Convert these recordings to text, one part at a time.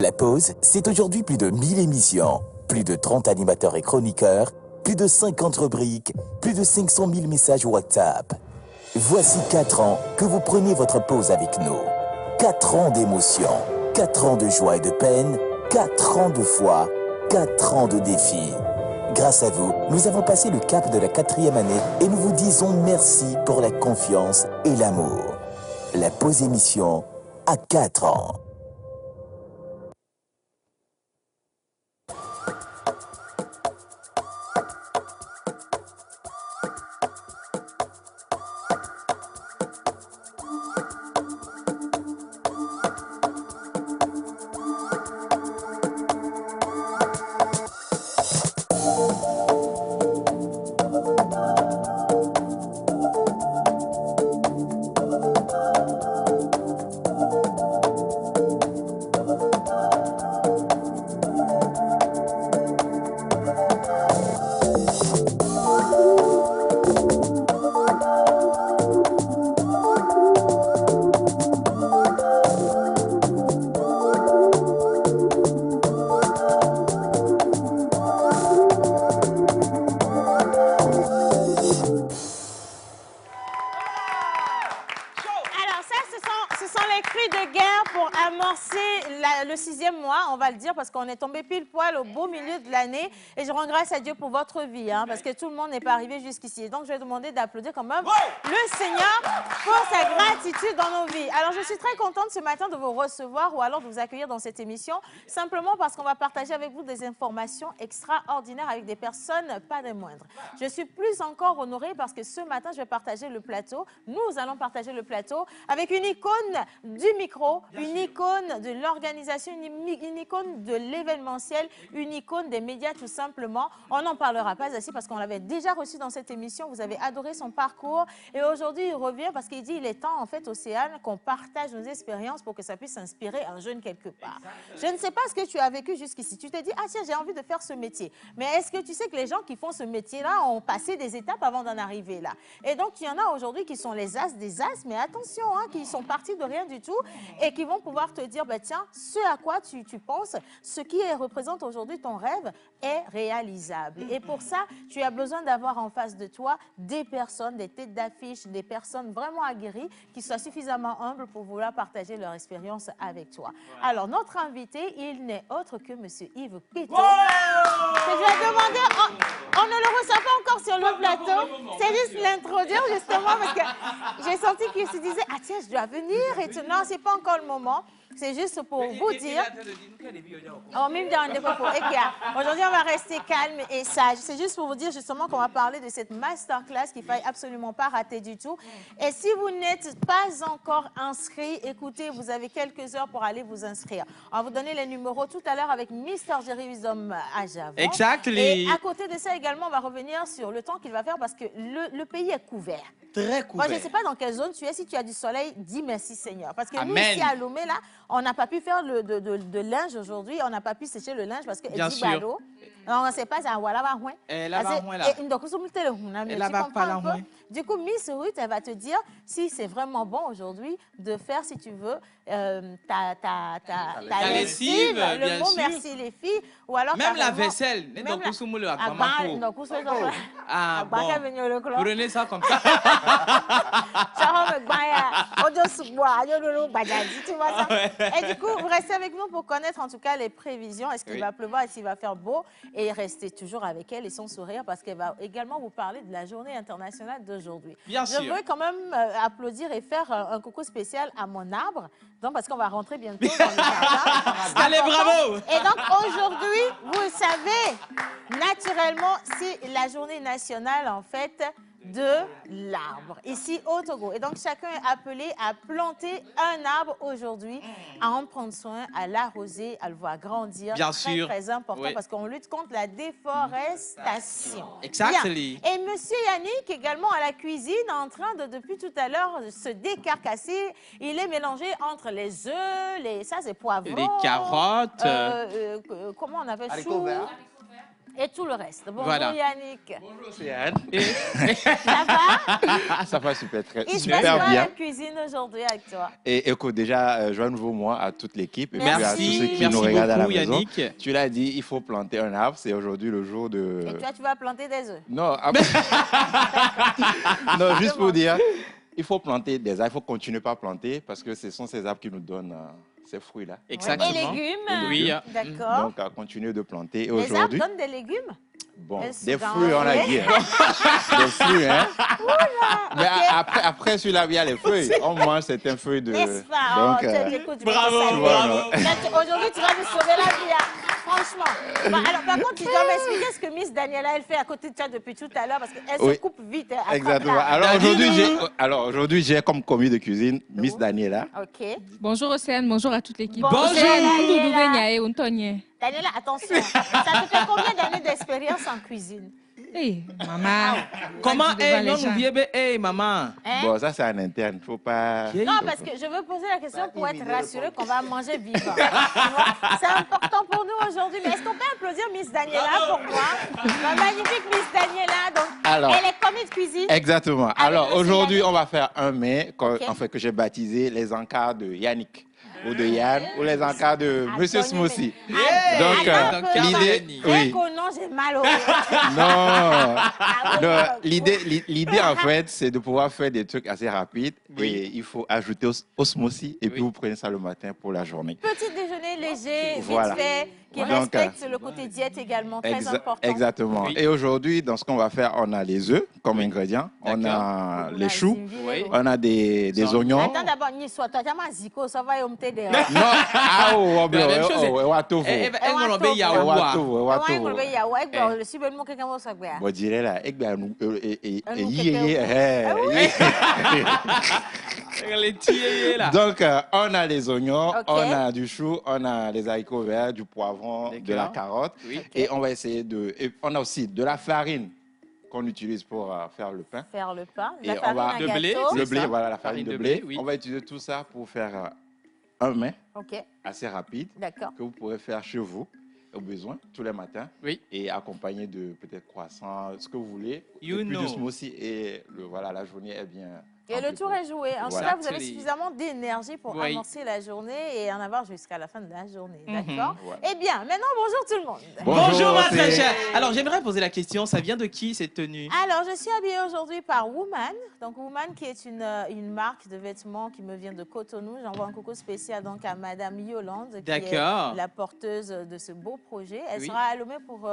La pause, c'est aujourd'hui plus de 1000 émissions, plus de 30 animateurs et chroniqueurs, plus de 50 rubriques, plus de 500 000 messages WhatsApp. Voici 4 ans que vous prenez votre pause avec nous. 4 ans d'émotion, 4 ans de joie et de peine, 4 ans de foi, 4 ans de défis. Grâce à vous, nous avons passé le cap de la 4e année et nous vous disons merci pour la confiance et l'amour. La pause émission à 4 ans. Le 6e mois, on va le dire, parce qu'on est tombé pile poil au beau milieu de l'année. Et je rends grâce à Dieu pour votre vie, hein, parce que tout le monde n'est pas arrivé jusqu'ici. Donc, je vais demander d'applaudir quand même le Seigneur pour sa gratitude dans nos vies. Alors, je suis très contente ce matin de vous recevoir ou alors de vous accueillir dans cette émission, simplement parce qu'on va partager avec vous des informations extraordinaires avec des personnes pas des moindres. Je suis plus encore honorée parce que ce matin, je vais partager le plateau. Nous allons partager le plateau avec une icône du micro, une icône de l'organisation, une icône de l'événementiel, une icône des médias tout simplement. On n'en parlera pas assez parce qu'on l'avait déjà reçu dans cette émission. Vous avez adoré son parcours et aujourd'hui il revient parce qu'il dit il est temps en fait Océane qu'on partage nos expériences pour que ça puisse inspirer un jeune quelque part. Je ne sais pas ce que tu as vécu jusqu'ici. Tu t'es dit ah tiens j'ai envie de faire ce métier. Mais est-ce que tu sais que les gens qui font ce métier-là ont passé des étapes avant d'en arriver là? Et donc il y en a aujourd'hui qui sont les as des as, mais attention, hein, qui sont partis de rien du tout et qui vont pouvoir te dire bah, tiens ce à quoi tu penses, ce qui représente aujourd'hui ton rêve est réalisable. Et pour ça, tu as besoin d'avoir en face de toi des personnes, des têtes d'affiche, des personnes vraiment aguerries qui soient suffisamment humbles pour vouloir partager leur expérience avec toi. Alors, notre invité, il n'est autre que M. Yves Péto. Je lui ai demandé, on ne le reçoit pas encore sur le plateau, c'est juste l'introduire justement parce que j'ai senti qu'il se disait, ah tiens, je dois venir et tout. Non, c'est pas encore le moment. C'est juste pour vous dire. Aujourd'hui, on va rester calme et sage. C'est juste pour vous dire justement qu'on va parler de cette masterclass qu'il ne faille absolument pas rater du tout. Et si vous n'êtes pas encore inscrit, écoutez, vous avez quelques heures pour aller vous inscrire. On va vous donner les numéros tout à l'heure avec Mr. Jerry Wisdom à Javon. Exactly. Et à côté de ça également, on va revenir sur le temps qu'il va faire parce que le pays est couvert. Très couvert. Moi, je ne sais pas dans quelle zone tu es. Si tu as du soleil, dis merci Seigneur. Parce que nous, Amen. ici à Lomé, là, on n'a pas pu faire de linge aujourd'hui. On n'a pas pu sécher le linge parce que bien sûr. on ne sait pas, ça voilà, va loin. Elle va loin là. Elle va pas loin. Du coup, Miss Ruth, elle va te dire si c'est vraiment bon aujourd'hui de faire, si tu veux, ta lessive, le mot merci les filles, ou alors même la vaisselle. Prenez ça comme ça. Et du coup, vous restez avec nous pour connaître en tout cas les prévisions. Est-ce qu'il va pleuvoir, est-ce qu'il va faire beau? Et restez toujours avec elle et son sourire parce qu'elle va également vous parler de la journée internationale d'aujourd'hui. Je veux quand même applaudir et faire un coucou spécial à mon arbre. Donc, parce qu'on va rentrer bientôt dans le jardin. Allez, bravo! Et donc, aujourd'hui, vous le savez, naturellement, c'est la journée nationale, en fait, de l'arbre, ici au Togo. Et donc, chacun est appelé à planter un arbre aujourd'hui, à en prendre soin, à l'arroser, à le voir grandir. Bien sûr. Très important parce qu'on lutte contre la déforestation. Exactly. Bien. Et Monsieur Yannick, également à la cuisine, en train de, depuis tout à l'heure, se décarcasser. Il est mélangé entre les œufs, ça c'est poivrons. Les carottes. Comment on appelle ça? Et tout le reste. Bonjour Voilà. Yannick. Bonjour, c'est Anne. Ça va? Ça va super, très, Il se passe super quoi à bien. la cuisine aujourd'hui avec toi? Et écoute, déjà, joyeux nouveau mois à toute l'équipe et puis à tous Merci. ceux qui Merci nous regardent à la beaucoup, maison. Yannick. Tu l'as dit, il faut planter un arbre. C'est aujourd'hui le jour de... Et toi, tu vas planter des œufs? Non, non, juste pour dire, il faut planter des arbres. Il faut continuer par planter parce que ce sont ces arbres qui nous donnent ces fruits-là. Exactement. Et légumes? Oui. D'accord. Donc, à continuer de planter. Et Les arbres aujourd'hui, donnent des légumes? bon, Elles sont des dans- fruits, on a dit. Hein. Des fruits, hein. Mais ok. après celui-là, il y a les feuilles. On mange certains feuilles de... N'est-ce pas? Donc, Écoute, je vais bravo, te saluer. bravo. Aujourd'hui, tu vas nous sauver la vie, hein. Franchement. Bon, alors, par contre, tu dois m'expliquer ce que Miss Daniela, elle fait à côté de toi depuis tout à l'heure, parce qu'elle Oui. se coupe vite. Hein, Exactement. là. Alors aujourd'hui, j'ai comme commis de cuisine Miss Daniela. OK. Bonjour Océane, bonjour à toute l'équipe. Bonjour, Océane, Daniela. Daniela, attention. Ça te fait combien d'années d'expérience en cuisine? Hey, maman. Comment Devant est les non gens. nous vieux hey maman. Hein? Bon, ça c'est en interne, faut pas. Non, parce que je veux poser la question pour être rassurée qu'on va manger vivant. Tu vois? C'est important pour nous aujourd'hui. Mais est-ce qu'on peut applaudir Miss Daniela pour moi? La magnifique Miss Daniela. Donc, Alors. elle est commis de cuisine. Exactement. Alors monsieur aujourd'hui, Yannick. on va faire un mets Ok. en fait, que j'ai baptisé les encas de Yannick ou de Yann ou les encas de Monsieur Antonio, Smoothie. mais- Donc, Attends un peu. l'idée, Dès oui. qu'au nom, j'ai mal au Non, Ah, non, oui. l'idée en fait, c'est de pouvoir faire des trucs assez rapides Oui. et il faut ajouter au smoothie et puis Oui. vous prenez ça le matin pour la journée. Petit déjeuner léger, Voilà. vite fait, qui Donc, respecte le côté diète également, très important. Exactement. Oui. Et aujourd'hui, dans ce qu'on va faire, on a les œufs comme ingrédients, on D'accord. a Vous les la choux, zinguez, Oui. vous. on a des Ça. oignons. Attends d'abord, ni soit toi, tu as zico, ça va y omte de. Non, ah oh, La même chose, watovo. Eh, Eh, on watovo. yaoua. Watovo, Ouais, watovo. on va y avoir, le super mot quelqu'un va s'agréer. Bon, dirais là, et bien nous nous, Les tiers là. Donc, on a les oignons, Ok. on a du chou, on a les haricots verts, du poivron, de la D'accord. carotte. Oui. Et on va essayer de. Et on a aussi de la farine qu'on utilise pour faire le pain. Faire le pain, Et la on farine va- à De blé, gâteau. Le C'est blé, ça. voilà, la farine de blé. oui. On va utiliser tout ça pour faire un mets Ok, assez rapide d'accord. que vous pourrez faire chez vous au besoin tous les matins Oui. et accompagné de peut-être croissant, ce que vous voulez. You et puis know. du smoothie et voilà, la journée est bien. Et le remplie. tour est joué. En tout Voilà. cas, vous avez Exactly. suffisamment d'énergie pour Oui. amorcer la journée et en avoir jusqu'à la fin de la journée. Mhm. D'accord? Voilà. Eh bien, maintenant, bonjour tout le monde. Bonjour ma très c'est- chère. Alors j'aimerais poser la question, ça vient de qui cette tenue? Alors, je suis habillée aujourd'hui par Woman. Donc, Woman qui est une marque de vêtements qui me vient de Cotonou. J'envoie un coucou spécial donc à Madame Yolande, qui est D'accord. la porteuse de ce beau projet. Elle Oui. sera allumée pour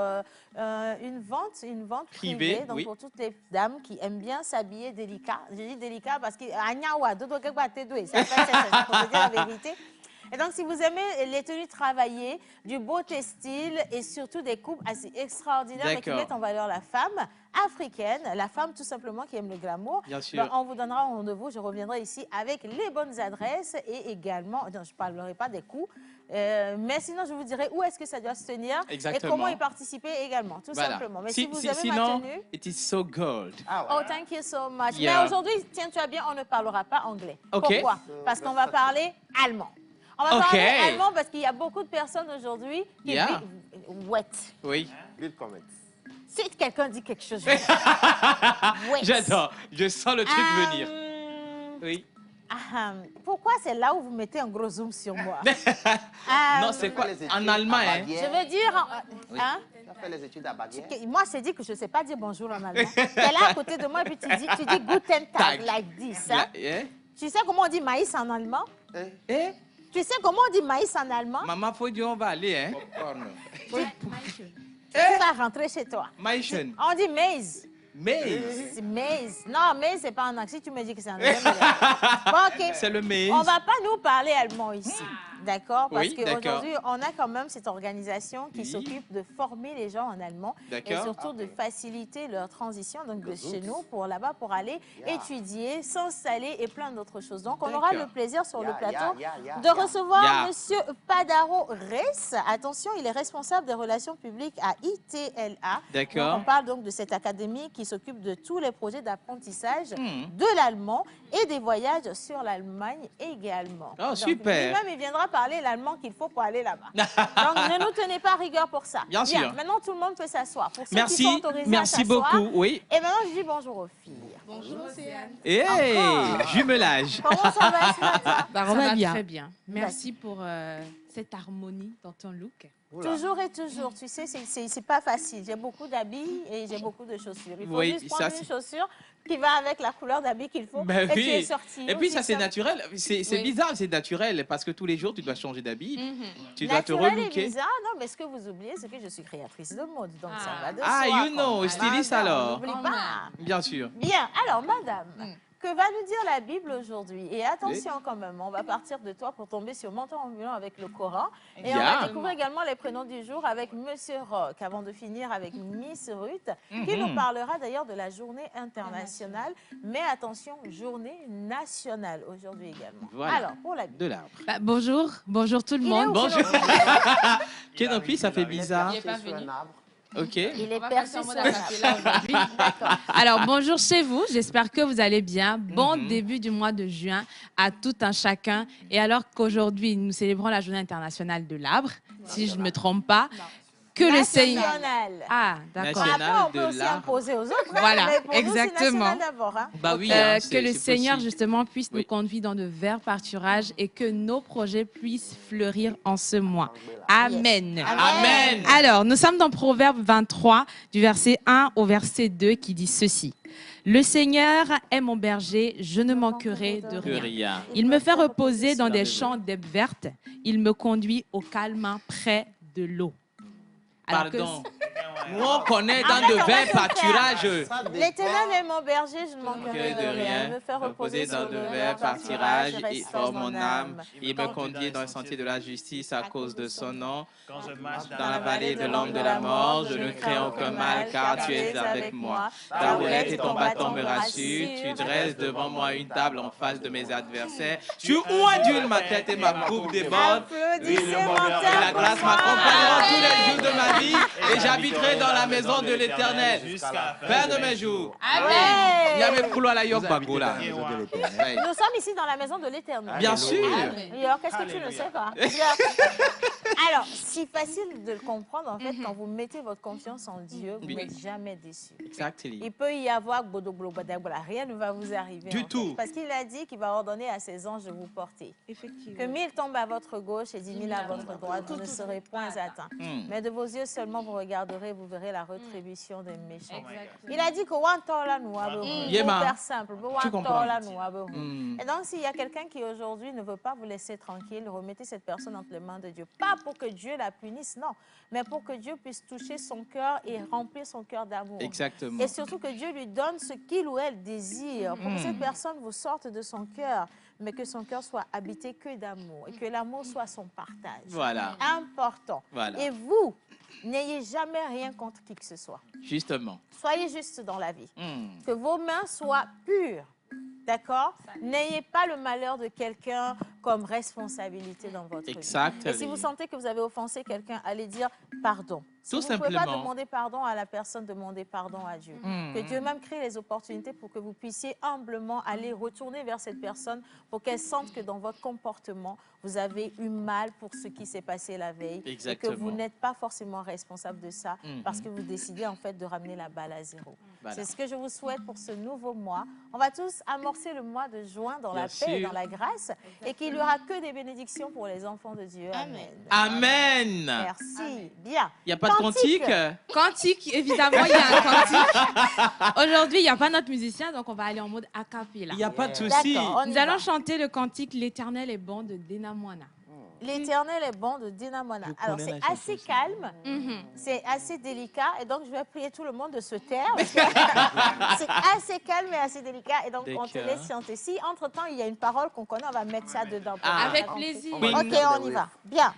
une vente privée. Privée, Donc, oui. pour toutes les dames qui aiment bien s'habiller délicat. Je dis délicat parce que Agnawa, dodo quelque part, t'es doué. C'est pour te dire la vérité. Et donc, si vous aimez les tenues travaillées, du beau textile et surtout des coupes assez extraordinaires, mais qui D'accord. mettent en valeur la femme africaine, la femme tout simplement qui aime le glamour, Bien sûr. ben, on vous donnera un rendez-vous. Je reviendrai ici avec les bonnes adresses et également, non, je ne parlerai pas des coûts, mais sinon je vous dirai où est-ce que ça doit se tenir Exactement. et comment y participer également, tout Voilà. simplement. Mais si, vous aimez sinon, ma tenue... it is so gold. Oh, thank you so much. Yeah. Mais aujourd'hui, tiens-toi bien, on ne parlera pas anglais. Ok. Pourquoi? Parce qu'on va parler allemand. On va Ok. parler allemand parce qu'il y a beaucoup de personnes aujourd'hui qui Yeah. vivent wet. Oui. Si quelqu'un dit quelque chose, je vais dire, wet. J'adore. Je sens le truc venir. Oui. Pourquoi c'est là où vous mettez un gros zoom sur moi? Non, c'est quoi? En allemand, hein? Je veux dire... hein? Tu as fait les études à Baguette. Moi, je t'ai dit que je ne sais pas dire bonjour en allemand. Tu es là à côté de moi et puis tu dis Guten Tag, Tag. like this. Hein? Eh? Tu sais comment on dit maïs en allemand? Eh? Tu sais comment on dit maïs en allemand? Maman, faut dire on va aller, hein? Tu vas rentrer chez toi. Maïchen. On dit maize. Maize. C'est maize. Non, maize, c'est pas en accent. Si tu me dis que c'est en allemand. Bon, OK. C'est le maïs. On ne va pas nous parler allemand ici. D'accord? Parce Oui, d'accord. qu'aujourd'hui, on a quand même cette organisation qui Oui. s'occupe de former les gens en allemand et D'accord. surtout de faciliter leur transition donc de chez nous pour là-bas pour aller étudier, s'installer et plein d'autres choses. Donc, on aura D'accord. le plaisir sur le plateau de Yeah. recevoir Yeah. Monsieur Padaro Reis. Attention, il est responsable des relations publiques à ITLA. D'accord. Donc, on parle donc de cette académie qui s'occupe de tous les projets d'apprentissage Hmm. de l'allemand. et des voyages sur l'Allemagne également. Oh, Donc, super. lui-même, il viendra parler l'allemand qu'il faut pour aller là-bas. Donc, ne nous tenez pas rigueur pour ça. Bien sûr. Maintenant, tout le monde peut s'asseoir. Pour ceux qui Merci, sont autorisés à merci s'asseoir. beaucoup, oui. Et maintenant, je dis bonjour aux filles. Bonjour, Océane. Hey, jumelage. Comment ça va ce matin? Ça on va va bien. très bien. Merci pour cette harmonie dans ton look. Toujours et toujours. Tu sais, c'est pas facile. J'ai beaucoup d'habits et j'ai beaucoup de chaussures. Il faut Oui, juste prendre ça, une c'est- chaussure qui va avec la couleur d'habit qu'il faut. Ben et tu oui. es sorti. Et puis ça, Aussi c'est simple. naturel. C'est Oui. bizarre, c'est naturel, parce que tous les jours, tu dois changer d'habit. Tu dois te Naturel et relooker. bizarre, non, mais ce que vous oubliez, c'est que je suis créatrice de mode. Donc ça va de Ah, soi, you know, quand styliste même. alors. N'oublie pas. Bien sûr. Bien, alors, madame, que va nous dire la Bible aujourd'hui? Et attention quand même, on va partir de toi pour tomber sur Menton ambulant avec le Coran. Et on Bien. va découvrir également les prénoms du jour avec Monsieur Rock, avant de finir avec Miss Ruth, qui nous parlera d'ailleurs de la journée internationale. Mais attention, journée nationale aujourd'hui également. Voilà. Alors, pour la Bible. De l'arbre. Bah, bonjour, bonjour tout le Il est monde. où, Bonjour. Kenompi? Kenompi, ça fait bizarre. Il est pas venu. Ok. Il est On va perché faire sur semblant la d'appeler là aujourd'hui. D'accord. Alors, bonjour chez vous. J'espère que vous allez bien. Bon début du mois de juin à tout un chacun. Et alors qu'aujourd'hui, nous célébrons la journée internationale de l'arbre, si je ne me trompe pas, que le Seigneur... National. Ah, d'accord. National. Après, on peut de aussi l'arbre. imposer aux autres. hein, Voilà, mais pour nous, c'est exactement. national d'abord. Hein. Bah oui. hein, Que le c'est Seigneur, possible. justement, puisse Oui. nous conduire dans de verts pâturages et que nos projets puissent fleurir en ce mois. Amen. Amen. Alors, nous sommes dans Proverbe 23, du verset 1 au verset 2, qui dit ceci. Le Seigneur est mon berger, je ne manquerai de Que rien. rien. Il me fait reposer dans des champs d'herbes vertes. Il me conduit au calme près de l'eau. Alors que- Pardon. Nous, on connaît En dans fait, de on va verts se faire. pâturages. L'éternel est mon berger, je ne manquerai Que de de rien. Il rien, me fait reposer dans sur de le verts pâturages, il reste forme mon mon âme. Il me conduit dans le sentier de la justice à cause de son nom. Quand je marche Dans la vallée de l'ombre de la mort, je ne crains aucun mal, car tu es avec moi. Ta roulette et ton bâton me rassurent. Tu dresses devant moi une table en face de mes adversaires. Tu ondules ma tête et ma coupe déborde. Applaudissez Et mon la grâce m'accompagnera tous les jours de ma vie et j'habiterai dans la maison de l'Éternel. Père de mes jours. Il y a mes couloirs là, yok bagola. Nous sommes ici dans la maison de l'éternel. Bien sûr. Alors, qu'est-ce que tu ne sais pas? Alors, si facile de le comprendre, en fait, quand vous mettez votre confiance en Dieu, vous Oui. n'êtes jamais déçu. Exactly. Il peut y avoir rien ne va vous arriver. Du en fait, tout. parce qu'il a dit qu'il va ordonner à ses anges de vous porter. Effectivement. Que 1000 tombent à votre gauche et 10 000 à votre droite, vous ne serez point atteints. Mais de vos yeux seulement vous regarderez, vous verrez la rétribution des méchants. Il a dit que Wantola nous a Yéma. faire simple. Tu comprends. Wantola nous a Et donc, s'il y a quelqu'un qui aujourd'hui ne veut pas vous laisser tranquille, remettez cette personne entre les mains de Dieu. Pas pour que Dieu la punisse, non, mais pour que Dieu puisse toucher son cœur et remplir son cœur d'amour. Exactement. Et surtout que Dieu lui donne ce qu'il ou elle désire, pour que cette personne vous sorte de son cœur, mais que son cœur soit habité que d'amour et que l'amour soit son partage. Voilà. Important. Voilà. Et vous, n'ayez jamais rien contre qui que ce soit. Justement. Soyez juste dans la vie. Que vos mains soient pures. D'accord? N'ayez pas le malheur de quelqu'un comme responsabilité dans votre vie. Exactement. Et si vous sentez que vous avez offensé quelqu'un, allez dire pardon. Si Tout vous ne pouvez pas simplement. demander pardon à la personne, demandez pardon à Dieu. Que Dieu même crée les opportunités pour que vous puissiez humblement aller retourner vers cette personne pour qu'elle sente que dans votre comportement, vous avez eu mal pour ce qui s'est passé la veille. Exactement. Et que vous n'êtes pas forcément responsable de ça parce que vous décidez en fait de ramener la balle à zéro. Voilà. C'est ce que je vous souhaite pour ce nouveau mois. On va tous amorcer le mois de juin dans la Bien paix et sûr. dans la grâce et qu'il n'y aura que des bénédictions pour les enfants de Dieu. Amen. Amen. Merci. Bien. Il n'y a pas de cantique? Cantique, évidemment, il y a un cantique. Aujourd'hui, il n'y a pas notre musicien, donc on va aller en mode a cappella. Il n'y a pas de souci. D'accord, on y Nous va. allons chanter le cantique L'Éternel est bon de Dena Moana. L'éternel est bon de Dinamona. Je Alors, connais c'est la assez chanson. calme, c'est assez délicat, et donc je vais prier tout le monde de se taire. parce que c'est assez calme et assez délicat, et donc on te D'accord. laisse chanter. Si, entre-temps, il y a une parole qu'on connaît, on va mettre ça dedans. pour Ah. Avec rentrer. plaisir. Oui. Ok, on y va. Bien.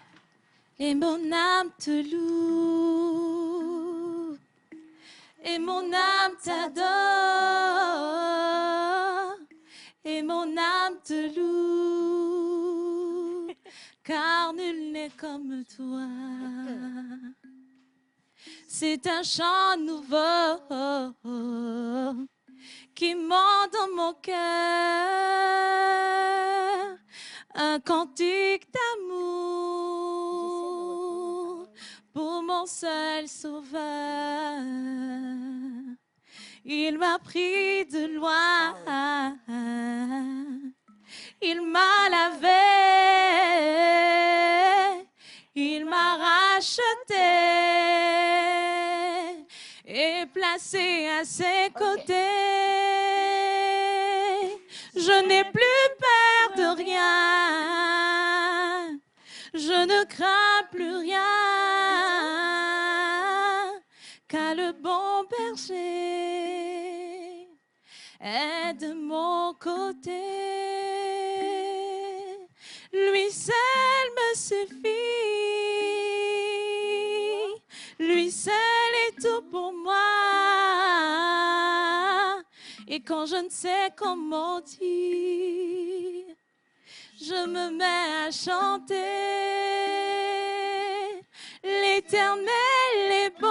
Et mon âme te loue, et mon âme t'adore, et mon âme te loue, car nul n'est comme toi. C'est un chant nouveau qui monte dans mon cœur, un cantique d'amour pour mon seul sauveur. Il m'a pris de loin, il m'a lavé, il m'a racheté et placé à ses côtés. Je n'ai plus peur de rien, je ne crains plus rien, car le bon berger est de mon côté. Lui seul me suffit, lui seul est tout pour moi. Et quand je ne sais comment dire, je me mets à chanter. L'Éternel est bon,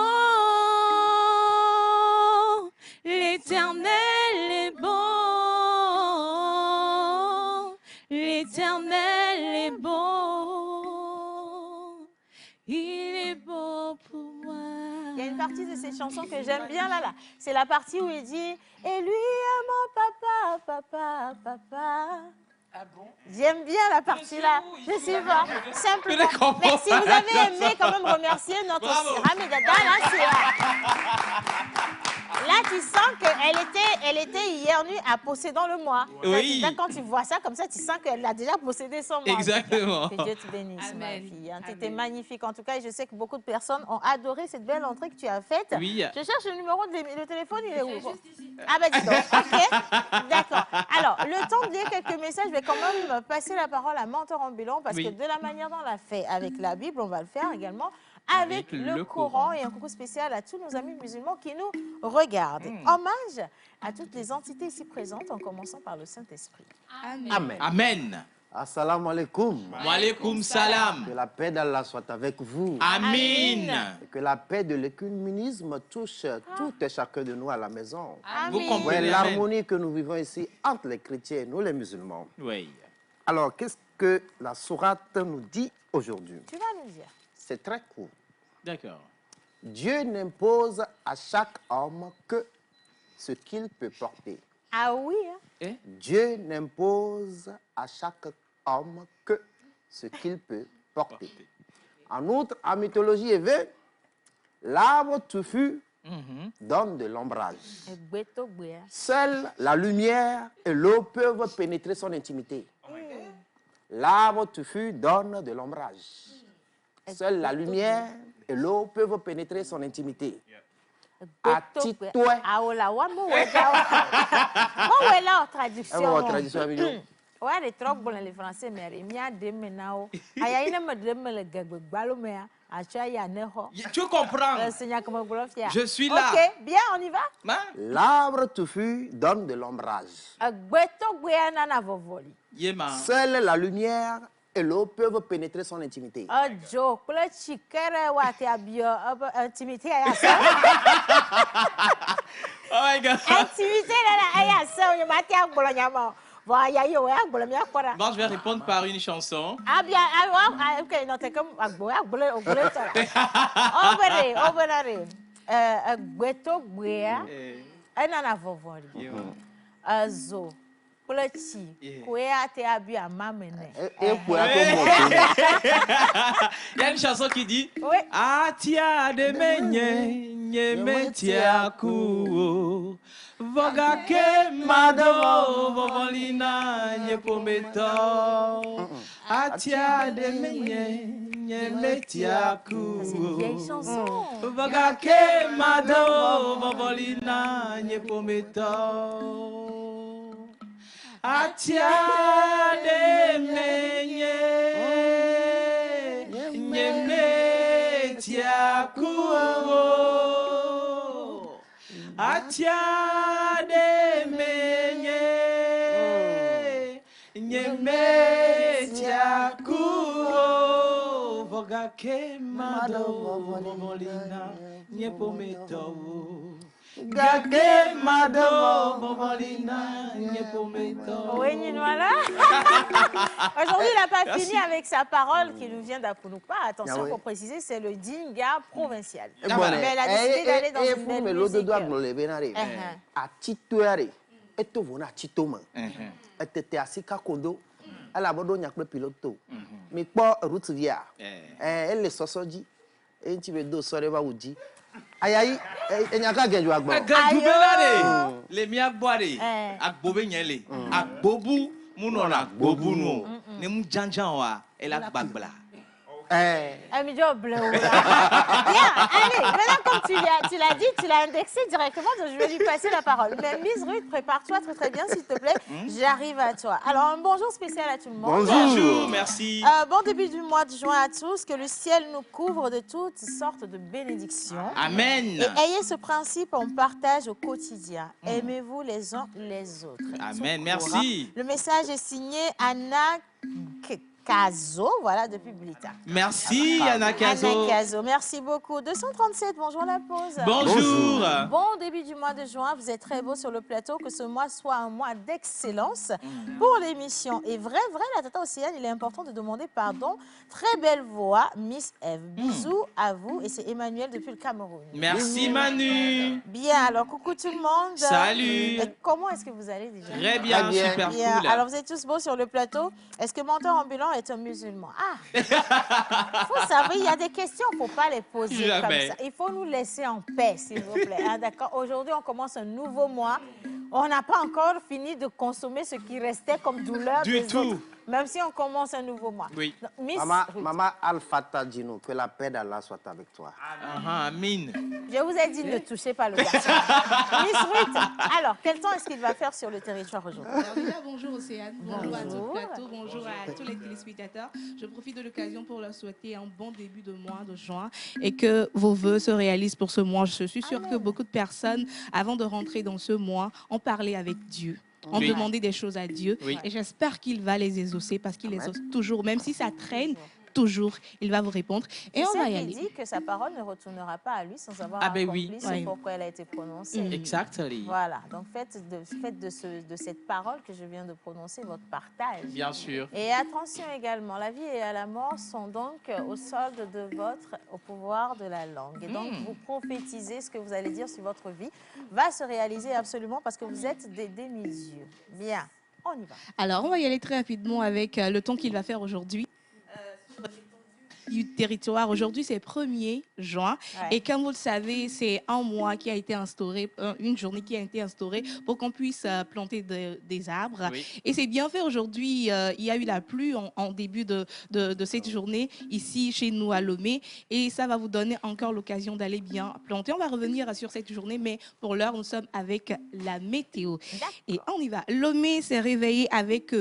l'Éternel est bon, l'Éternel est bon, il est bon pour moi. Il y a une partie de cette chanson que j'aime bien là. C'est la partie où il dit « Et lui est mon papa, papa, papa ». Ah bon? J'aime bien la partie là. Je sais pas. Simplement. Mais si vous avez aimé, quand même remercier notre Hamidada, là, c'est là, tu sens qu'elle était hier nuit à possédant le mois. Oui. Là, quand tu vois ça comme ça, tu sens qu'elle a déjà possédé son mois. Exactement. Que Dieu te bénisse, Amen. ma fille. Tu étais magnifique. En tout cas, et je sais que beaucoup de personnes ont adoré cette belle entrée que tu as faite. Oui. Je cherche le numéro de le téléphone, il est où? Ah ben dis donc, ok, d'accord. Alors, le temps de lire quelques messages, je vais quand même passer la parole à Mentor Ambulant parce que de la manière dont on l'a fait avec la Bible, on va le faire également avec le Coran. Et un coucou spécial à tous nos amis musulmans qui nous regardent. Hommage à toutes les entités ici présentes, en commençant par le Saint-Esprit. Amen. Amen. Assalamu alaikum. Wa alaykoum salam. Que la paix d'Allah soit avec vous. Amin. Et que la paix de l'écuménisme touche tout et chacun de nous à la maison. Vous Amen. Ouais, comprenez? l'harmonie que nous vivons ici entre les chrétiens et nous les musulmans. Oui. Alors, qu'est-ce que la sourate nous dit aujourd'hui? Tu vas nous dire. C'est très court. D'accord. Dieu n'impose à chaque homme que ce qu'il peut porter. Ah oui, hein? Dieu n'impose à chaque homme que ce qu'il peut porter. En outre, en mythologie hébreu, l'arbre touffu donne de l'ombrage. Seule la lumière et l'eau peuvent pénétrer son intimité. L'arbre touffu donne de l'ombrage. Seule la lumière et l'eau peuvent pénétrer son intimité. Atitoué. Ah là, ouais, moi, ouais, là, en traduction. Tradition amignon. Ouais, les trop bon les français, mais il y a des menao. Aya ina me de me le gagbe balomea. Acha ya neho. Tu comprends? Le Seigneur comme glorifia. Je suis là. Ok, bien, on y va. Hein? L'arbre touffu donne de l'ombrage. Gbeto gbeana na vovoli. Yéma. Seule la lumière et l'eau peuvent pénétrer son intimité. Jo, kula chikere wa te abio intimité aya sa. Oh my God. Intimité la aya sa, on m'a tia gbolo nyama. Voilà, yo ya gbolo mi akora. Bon, je vais répondre par une chanson. Ah bien, ah ok, non t'es comme agbo gbolo ça. Overare. Gbeto gbea. Ena na vovoli. Azo. Plechi, Kouya te abi à mamene. Et pour un peu Il y a une chanson qui dit Oui. Atia de menye, nye metia kuo. Voga ke mado, vovolina, nye pometo. Atia de menye, nye metia kuo. C'est une vieille chanson. Voga ke mado, vovolina, nye pometo. Atia de menye, nye metia kuo. Atia de menye, nye metia kuo. Gake mado bobolina nyepometo. Gake mado bobolina nyepometo. Oui, voilà. Aujourd'hui, il n'a pas fini avec sa parole qui nous vient d'Apunukpa. Attention, pour préciser, c'est le Dinga provincial. Mais elle a décidé d'aller dans une belle musique. Elle a abandonné le pilote. Mais pas route via. Elle est sortie. Et tu veux deux soirées va uji. Aïe aïe, il n'y a qu'à gagner. Les miens boire. Ak bobe nyele. Ak bobu munona bobu no. Ne mu janjanwa. Elle a bagbla. Elle me dit oh bleu. Bien, allez, maintenant comme tu l'as dit, tu l'as indexé directement, donc je vais lui passer la parole. Mais Miss Ruth, prépare-toi très bien s'il te plaît, j'arrive à toi. Alors un bonjour spécial à tout le monde. Bonjour, merci. Bon début du mois de juin à tous, que le ciel nous couvre de toutes sortes de bénédictions. Amen. Et ayez ce principe en partage au quotidien. Aimez-vous les uns les autres. Amen, merci. Le message est signé Anna Kazo, voilà, depuis Blita. Merci, Anna Kazo. Anna Kazo, merci beaucoup. 237, bonjour la pause. Bonjour. Bon début du mois de juin, vous êtes très beau sur le plateau, que ce mois soit un mois d'excellence pour l'émission. Et vrai, la tata Océane, il est important de demander pardon. Très belle voix, Miss Eve. Bisous à vous, et c'est Emmanuel depuis le Cameroun. Merci Manu. Bien, alors coucou tout le monde. Salut. Et comment est-ce que vous allez déjà? Très bien, super bien. cool. Alors vous êtes tous beaux sur le plateau. Est-ce que Menteur Ambulant est un musulman? Il faut savoir, il y a des questions, il ne faut pas les poser comme ça. Il faut nous laisser en paix, s'il vous plaît. D'accord. Aujourd'hui, on commence un nouveau mois. On n'a pas encore fini de consommer ce qui restait comme douleur des autres. Même si on commence un nouveau mois. Oui. Maman Al-Fatah Djino, que la paix d'Allah soit avec toi. Amin. Je vous ai dit, ne touchez pas le garçon. Miss Ruth, alors, quel temps est-ce qu'il va faire sur le territoire aujourd'hui? Alors déjà, bonjour Océane, bonjour à tout le plateau, bonjour à tous les téléspectateurs. Je profite de l'occasion pour leur souhaiter un bon début de mois de juin et que vos vœux se réalisent pour ce mois. Je suis sûre que beaucoup de personnes, avant de rentrer dans ce mois, ont parlé avec Dieu. On demandait des choses à Dieu et j'espère qu'il va les exaucer parce qu'il les exauce toujours, même si ça traîne, toujours, il va vous répondre et on va y aller. Il dit que sa parole ne retournera pas à lui sans avoir accompli ce pourquoi elle a été prononcée. Exactement. Voilà, donc faites de cette parole que je viens de prononcer votre partage. Bien sûr. Et attention également, la vie et la mort sont donc au solde de au pouvoir de la langue. Et donc vous prophétisez ce que vous allez dire sur votre vie va se réaliser absolument parce que vous êtes des demi-dieux. Bien, on y va. Alors on va y aller très rapidement avec le ton qu'il va faire aujourd'hui. Du territoire. Aujourd'hui, c'est 1er juin. Et comme vous le savez, c'est un mois qui a été instauré, une journée qui a été instaurée pour qu'on puisse planter des arbres. Et c'est bien fait aujourd'hui. Il y a eu la pluie en début de cette journée ici chez nous à Lomé. Et ça va vous donner encore l'occasion d'aller bien planter. On va revenir sur cette journée, mais pour l'heure, nous sommes avec la météo. Et on y va. Lomé s'est réveillé avec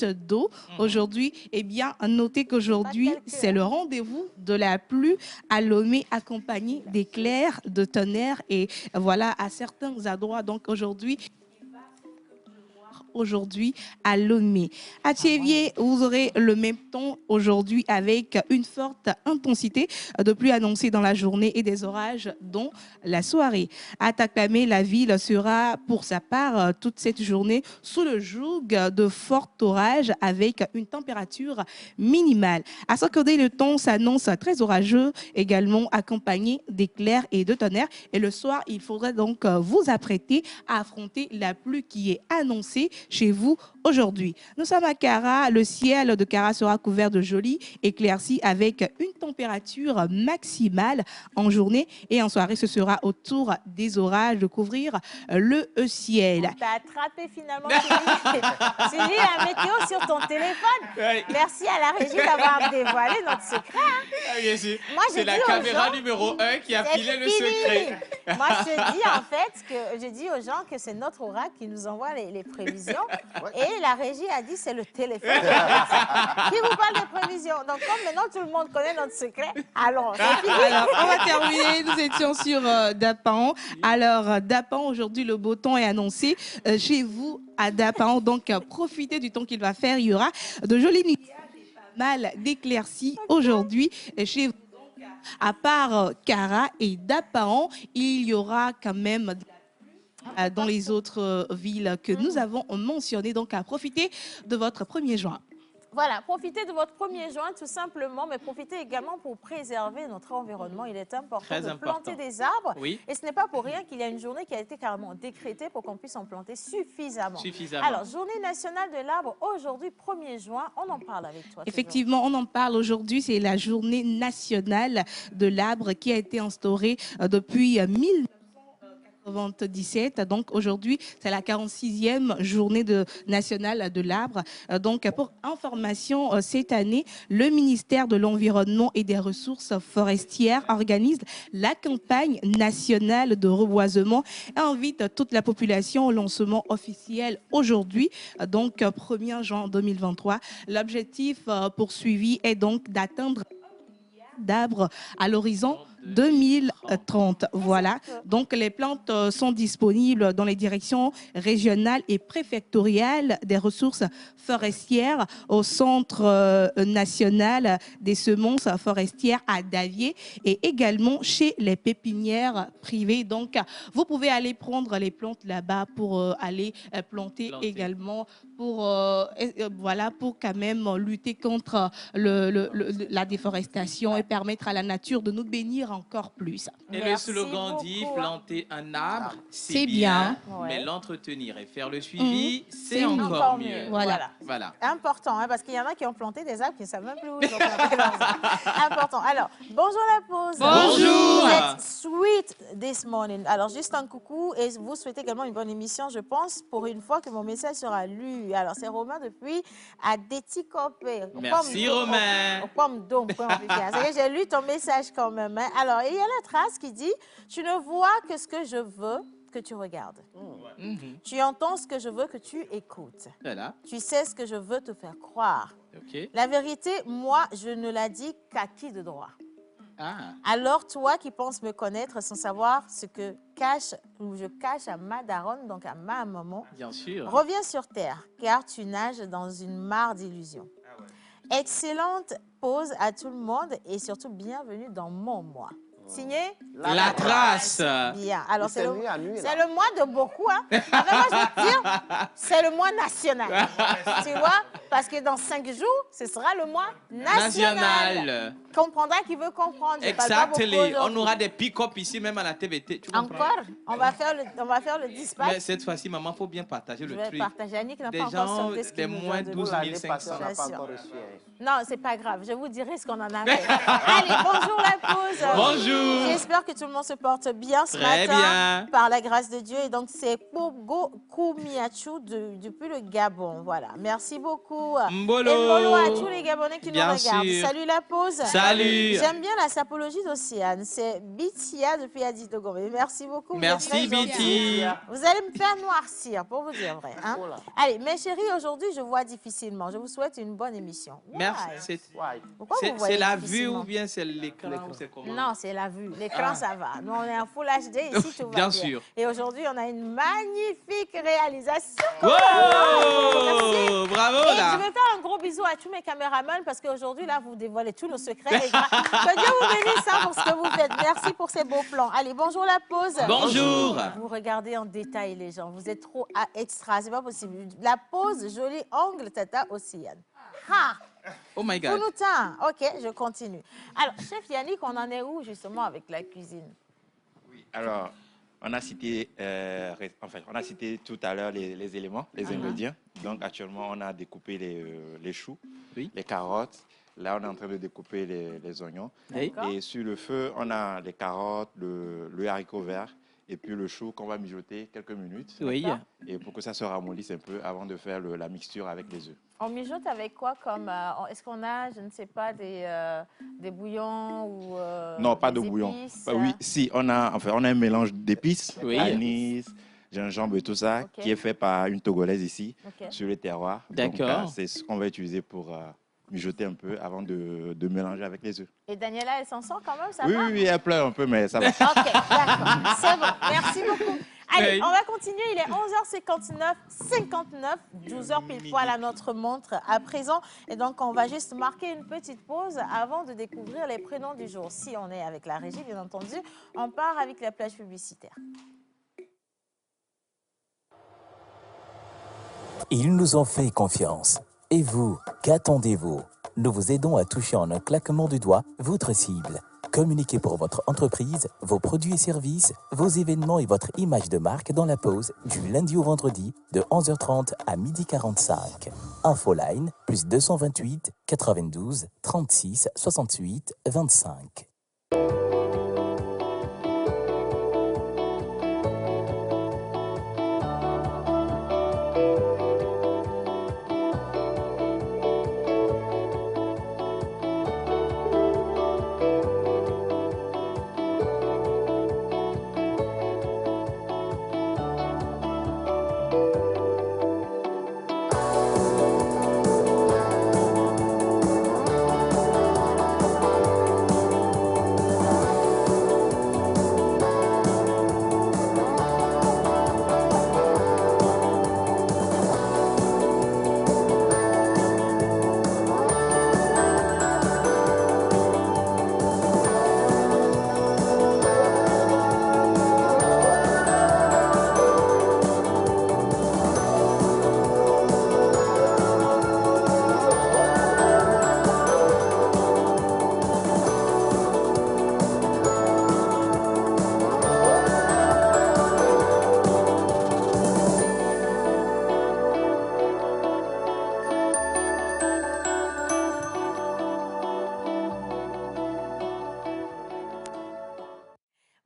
d'eau aujourd'hui. Eh bien, notez qu'aujourd'hui, c'est le rendez-vous de la pluie à Lomé, accompagné d'éclairs, de tonnerres et voilà, à certains endroits. Donc aujourd'hui, à Lomé. À Thiévier, vous aurez le même temps aujourd'hui avec une forte intensité de pluie annoncée dans la journée et des orages dans la soirée. À Takpamé, la ville sera pour sa part toute cette journée sous le joug de forts orages avec une température minimale. À Sokodé, le temps s'annonce très orageux, également accompagné d'éclairs et de tonnerres. Et le soir, il faudrait donc vous apprêter à affronter la pluie qui est annoncée chez vous aujourd'hui. Nous sommes à Kara. Le ciel de Kara sera couvert de jolis éclaircies avec une température maximale en journée et en soirée, ce sera au tour des orages de couvrir le ciel. T'as attrapé finalement tu lis la météo sur ton téléphone. Merci à la régie d'avoir dévoilé notre secret. Moi, c'est la caméra numéro 1 qui a filé le secret. Moi, je dis aux gens que c'est notre oracle qui nous envoie les prévisions. Et la régie a dit c'est le téléphone qui vous parle des prévisions. Donc, comme maintenant tout le monde connaît notre secret, allons. Alors, on va terminer. Nous étions sur Dapan. Alors, Dapan, aujourd'hui, le beau temps est annoncé chez vous à Dapan. Donc, profitez du temps qu'il va faire. Il y aura de jolies nuits mal d'éclaircies aujourd'hui chez vous. À part Cara et Dapaon, il y aura quand même dans les autres villes que nous avons mentionnées. Donc, à profiter de votre 1er juin. Voilà, profitez de votre 1er juin tout simplement, mais profitez également pour préserver notre environnement. Il est important de planter des arbres. Oui. Et ce n'est pas pour rien qu'il y a une journée qui a été carrément décrétée pour qu'on puisse en planter suffisamment. Alors, journée nationale de l'arbre, aujourd'hui, 1er juin, on en parle avec toi. Effectivement, on en parle aujourd'hui. C'est la journée nationale de l'arbre qui a été instaurée depuis 1997. Donc aujourd'hui, c'est la 46e journée nationale de l'arbre. Donc pour information, cette année, le ministère de l'Environnement et des Ressources forestières organise la campagne nationale de reboisement et invite toute la population au lancement officiel aujourd'hui, donc 1er juin 2023. L'objectif poursuivi est donc d'atteindre d'arbres à l'horizon 2030. Voilà. Donc, les plantes sont disponibles dans les directions régionales et préfectoriales des ressources forestières au Centre national des semences forestières à Davier et également chez les pépinières privées. Donc, vous pouvez aller prendre les plantes là-bas pour aller planter également pour, voilà, pour quand même lutter contre la déforestation et permettre à la nature de nous bénir encore plus. Et le slogan dit planter un arbre, c'est bien, mais l'entretenir et faire le suivi, c'est encore mieux. Voilà. Important, hein, parce qu'il y en a qui ont planté des arbres qui ne savent même plus où ils ont planté leurs arbres. Important. Alors, bonjour la pause. Bonjour. Vous êtes sweet this morning. Alors, juste un coucou et vous souhaitez également une bonne émission, je pense, pour une fois que mon message sera lu. Alors, c'est Romain depuis Adéticopé. Merci Romain. J'ai lu ton message quand même. Hein. Alors, il y a la trace qui dit « Tu ne vois que ce que je veux que tu regardes. Tu entends ce que je veux que tu écoutes. Voilà. Tu sais ce que je veux te faire croire. La vérité, moi, je ne la dis qu'à qui de droit. Alors, toi qui penses me connaître sans savoir ce que je cache à ma daronne, donc à ma maman, bien sûr, reviens sur terre, car tu nages dans une mare d'illusions. Excellente pause à tout le monde et surtout bienvenue dans mon mois. Signé La Trace. Bien. Alors, c'est le mois de beaucoup. Hein. Enfin, moi, je veux dire, c'est le mois national. Tu vois? Parce que dans 5 jours, ce sera le mois national. Comprendra qui veut comprendre. Exactement. On aura des pick-up ici, même à la TVT. Tu encore? On va faire le dispatch. Mais cette fois-ci, maman, il faut bien partager le truc. Je vais partager. Annick n'a des pas gens, encore sorti des moins 12 500. Non, c'est pas grave. Je vous dirai ce qu'on en a fait. Allez, bonjour la pause. Bonjour. J'espère que tout le monde se porte bien ce Très matin. Bien. Par la grâce de Dieu. Et donc, c'est Pogo Koumiachou depuis le Gabon. Voilà. Merci beaucoup. Mbolo. Et Mbolo à tous les Gabonais qui nous regardent. Sûr. Salut la pause. Salut. J'aime bien la sapologie d'Océane. C'est Bitia depuis Aditogombe. Merci beaucoup. Merci Biti. Vous allez me faire noircir, pour vous dire vrai. Hein? Allez, mes chéris, aujourd'hui, je vois difficilement. Je vous souhaite une bonne émission. Merci. C'est la vue ou bien c'est l'écran? Non, c'est la vue. L'écran, ça va. Nous, on est en Full HD. Ici, tout va bien. Sûr. Et aujourd'hui, on a une magnifique réalisation. Wow! Bravo, et là. je vais faire un gros bisou à tous mes caméramans parce qu'aujourd'hui, là, vous dévoilez tous nos secrets. Les gars. Que Dieu vous bénisse pour ce que vous faites. Merci pour ces beaux plans. Allez, bonjour la pause. Bonjour. Vous regardez en détail, les gens. Vous êtes trop extra. C'est pas possible. La pause, joli angle, tata Océane. Ha! Oh my God. Ok, je continue. Alors, chef Yannick, on en est où justement avec la cuisine? Oui, alors, on a cité tout à l'heure les éléments, les ingrédients. Donc, actuellement, on a découpé les choux, les carottes. Là, on est en train de découper les oignons. Et sur le feu, on a les carottes, le haricot vert et puis le chou qu'on va mijoter quelques minutes. Et pour que ça se ramollisse un peu avant de faire la mixture avec les œufs. On mijote avec quoi comme est-ce qu'on a, je ne sais pas, des bouillons ou non, pas de bouillon. Oui, si on a un mélange d'épices, anis, gingembre et tout ça, qui est fait par une Togolaise ici sur le terroir. D'accord. C'est ce qu'on va utiliser pour mijoter un peu avant de mélanger avec les œufs. Et Daniela, elle s'en sort quand même, ça va? Oui, elle pleure un peu, mais ça va. Ok, d'accord, c'est bon. Merci beaucoup. Allez, Oui. on va continuer. Il est 11h59, 12h pile poil à notre montre à présent. Et donc, on va juste marquer une petite pause avant de découvrir les prénoms du jour. Si on est avec la régie, bien entendu, on part avec la plage publicitaire. Ils nous ont fait confiance. Et vous, qu'attendez-vous? Nous vous aidons à toucher en un claquement du doigt votre cible. Communiquez pour votre entreprise, vos produits et services, vos événements et votre image de marque dans la pause du lundi au vendredi de 11h30 à 12h45. Infoline, plus 228 92 36 68 25.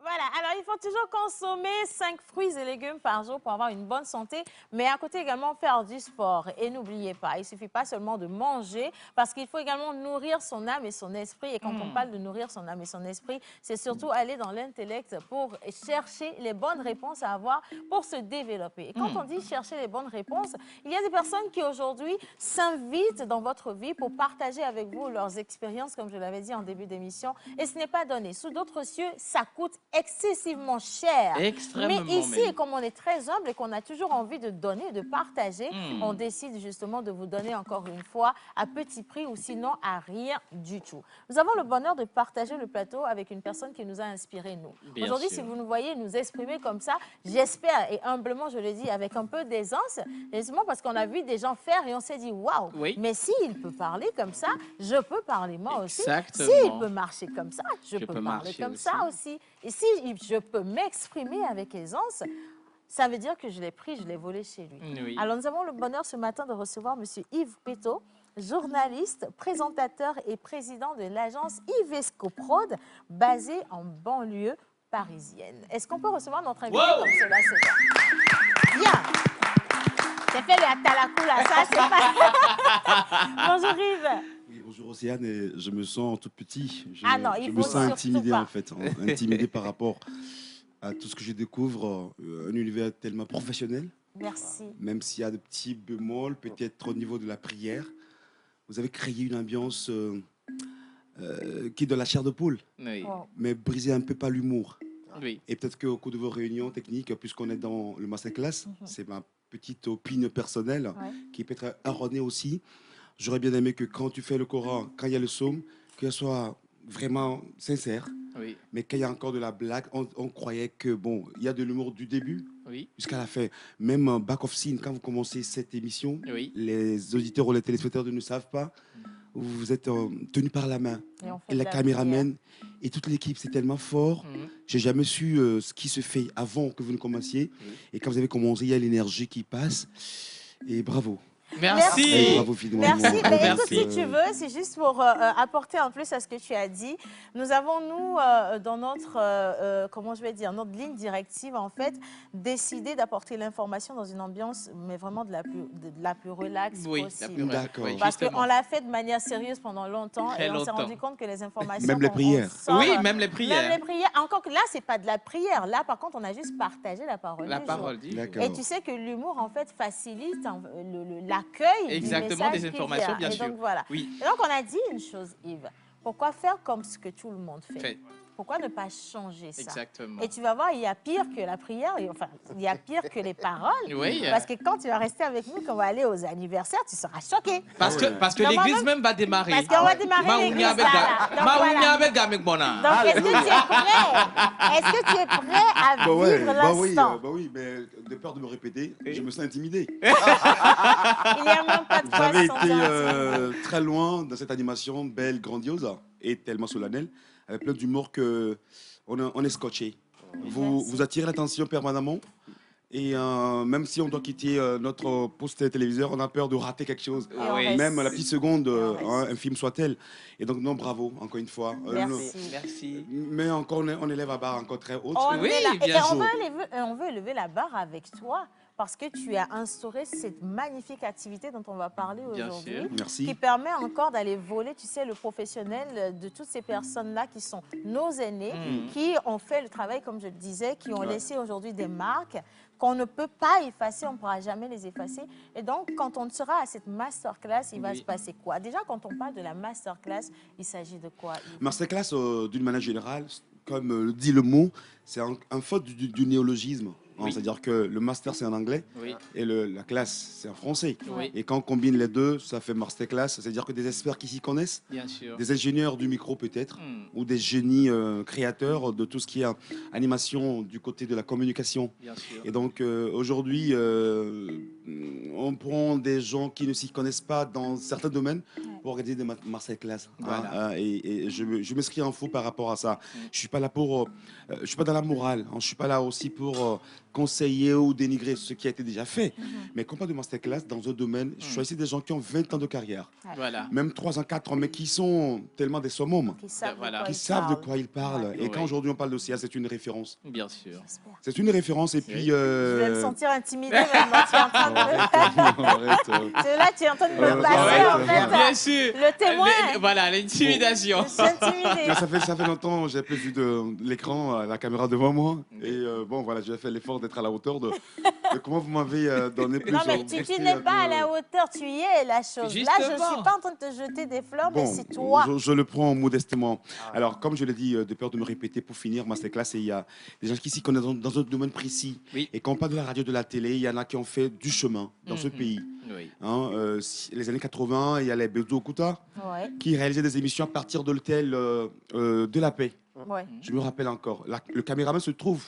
Voilà, alors il faut toujours consommer 5 fruits et légumes par jour pour avoir une bonne santé, mais à côté également faire du sport. Et n'oubliez pas, il ne suffit pas seulement de manger, parce qu'il faut également nourrir son âme et son esprit. Et quand on parle de nourrir son âme et son esprit, c'est surtout aller dans l'intellect pour chercher les bonnes réponses à avoir pour se développer. Et quand on dit chercher les bonnes réponses, il y a des personnes qui aujourd'hui s'invitent dans votre vie pour partager avec vous leurs expériences, comme je l'avais dit en début d'émission. Et ce n'est pas donné. Sous d'autres cieux, ça coûte excessivement cher. Extrêmement Mais ici, même. comme on est très humble et qu'on a toujours envie de donner, de partager, on décide justement de vous donner encore une fois à petit prix ou sinon à rien du tout. Nous avons le bonheur de partager le plateau avec une personne qui nous a inspiré, nous. Bien Aujourd'hui, sûr. si vous nous voyez nous exprimer comme ça, j'espère, et humblement je le dis, avec un peu d'aisance, justement parce qu'on a vu des gens faire et on s'est dit, waouh, Oui. mais s'il peut parler comme ça, je peux parler moi aussi. Exactement. S'il peut marcher comme ça, je peux parler marcher comme aussi. ça aussi. Et si je peux m'exprimer avec aisance, ça veut dire que je l'ai pris, je l'ai volé chez lui. Oui. Alors, nous avons le bonheur ce matin de recevoir M. Yves Péto, journaliste, présentateur et président de l'agence Ivesco Prod, basée en banlieue parisienne. Est-ce qu'on peut recevoir notre invité comme cela ce soir? Bien. J'ai fait le atalakou là, ça c'est pas... Bonjour Yves. Oui, bonjour Océane, et je me sens tout petit. Ah non, il je faut me sens surtout intimidé pas. en fait, intimidé par rapport à tout ce que je découvre, un univers tellement professionnel, Merci. même s'il y a de petits bémols, peut-être au niveau de la prière. Vous avez créé une ambiance qui est de la chair de poule, Oui. Oh. mais brisée un peu par l'humour. Oui. Et peut-être qu'au cours de vos réunions techniques, puisqu'on est dans le masterclass, c'est ma petite opinion personnelle, Ouais. qui peut être erronée aussi. J'aurais bien aimé que quand tu fais le Coran, quand il y a le psaume, qu'elle soit vraiment sincère. Oui. Mais quand il y a encore de la blague, on croyait que, bon, il y a de l'humour du début Oui. jusqu'à la fin. Même back of scene, quand vous commencez cette émission, Oui. les auditeurs ou les téléspectateurs ne savent pas, vous êtes tenus par la main. Et on fait Et la de caméraman et toute l'équipe, c'est tellement fort. Mhm. J'ai jamais su ce qui se fait avant que vous ne commenciez. Oui. Et quand vous avez commencé, il y a l'énergie qui passe. Et bravo. Merci. Et bravo, finalement. Merci. Mais écoute, Merci. si tu veux, c'est juste pour apporter en plus à ce que tu as dit. Nous avons, nous, dans notre, comment je vais dire, notre ligne directive, en fait, décidé d'apporter l'information dans une ambiance, mais vraiment de la plus relaxe Oui, possible. la plus D'accord. oui, Parce justement. qu'on l'a fait de manière sérieuse pendant longtemps Très et on s'est longtemps. rendu compte que les informations... Même les qu'on- prières. on sort, Oui, même les prières. Même les prières. Encore que là, c'est pas de la prière. Là, par contre, on a juste partagé la parole La du parole jour. dit. D'accord. Et tu sais que l'humour, en fait, facilite l'accueil du Exactement, message des qui informations, vient. bien Et sûr. donc, voilà. Oui. Et donc, on a dit une chose, Yves. Pourquoi faire comme ce que tout le monde fait? Fait. pourquoi ne pas changer ça? Exactement. Et tu vas voir, il y a pire que la prière, enfin, il y a pire que les paroles. Oui. Parce que quand tu vas rester avec nous, quand on va aller aux anniversaires, tu seras choqué. Parce que Donc, l'église moi-même, même va démarrer. Parce qu'on va démarrer l'église, là. Donc, voilà. Donc, est-ce que tu es prêt? Est-ce que tu es prêt à vivre l'instant? Oui, mais de peur de me répéter, je me sens intimidé. Il n'y a même pas de Vous avez façon été de- très loin dans cette animation belle, grandiose et tellement solennelle, avec plein d'humour que on est scotché. Vous attirez l'attention permanemment. Et même si on doit quitter notre poste téléviseur, on a peur de rater quelque chose. Oui. Même à la petite seconde, un film soit-elle. Et donc, non, bravo, encore une fois. Merci. Mais encore, on élève la barre encore très haute. On Oui, est là. bien Et sûr. on veut élever la barre avec toi parce que tu as instauré cette magnifique activité dont on va parler Bien aujourd'hui. sûr. Merci. Qui permet encore d'aller voler, tu sais, le professionnel de toutes ces personnes-là qui sont nos aînés, qui ont fait le travail, comme je le disais, qui ont laissé aujourd'hui des marques qu'on ne peut pas effacer, on ne pourra jamais les effacer. Et donc, quand on sera à cette masterclass, il va se passer quoi? Déjà, quand on parle de la masterclass, il s'agit de quoi, Yves? Masterclass, d'une manière générale, comme le dit le mot, c'est un faute du néologisme. Oui. C'est-à-dire que le master, c'est en anglais Oui. et la classe, c'est en français. Oui. Et quand on combine les deux, ça fait masterclass. C'est-à-dire que des experts qui s'y connaissent, Bien sûr. des ingénieurs du micro peut-être, ou des génies créateurs de tout ce qui est animation du côté de la communication. Bien sûr. Et donc aujourd'hui, on prend des gens qui ne s'y connaissent pas dans certains domaines pour organiser des masterclass. Voilà. Et je m'inscris en faux par rapport à ça. Je suis pas là pour, je suis pas dans la morale. Je suis pas là aussi pour conseiller ou dénigrer ce qui a été déjà fait. Mais quand on parle de masterclass dans un domaine, je choisis des gens qui ont 20 ans de carrière, Voilà. même 3 ans, 4 ans, mais qui sont tellement des summums, Qui savent Voilà. qui savent de quoi ils parlent. Et Ouais. quand aujourd'hui on parle de CA, c'est une référence. Bien sûr. C'est une référence. Et puis. Je vais me sentir intimidée maintenant. Tu es en train de Là, tu es en train de me passer, en fait, Bien sûr. le témoin. Voilà, l'intimidation. Je suis intimidée. Ça fait longtemps, j'ai plus vu de l'écran, la caméra devant moi. Et bon, voilà, j'ai fait l'effort d'être à la hauteur de comment vous m'avez donné plus. Non, mais tu n'es pas à la hauteur, tu y es, la chose. Là, je ne Justement. suis pas en train de te jeter des fleurs, mais Bon, c'est toi. je le prends modestement. Alors, comme je l'ai dit, de peur de me répéter, pour finir, masterclass, il y a des gens qui s'y connaissent dans un domaine précis. Oui. Et quand on parle de la radio, de la télé, il y en a qui ont fait du chemin dans ce pays. Oui. Les années 80, il y a les Bezo Okuta Ouais, qui réalisaient des émissions à partir de l'hôtel de la paix. ouais. Je me rappelle encore. Le caméraman se trouve.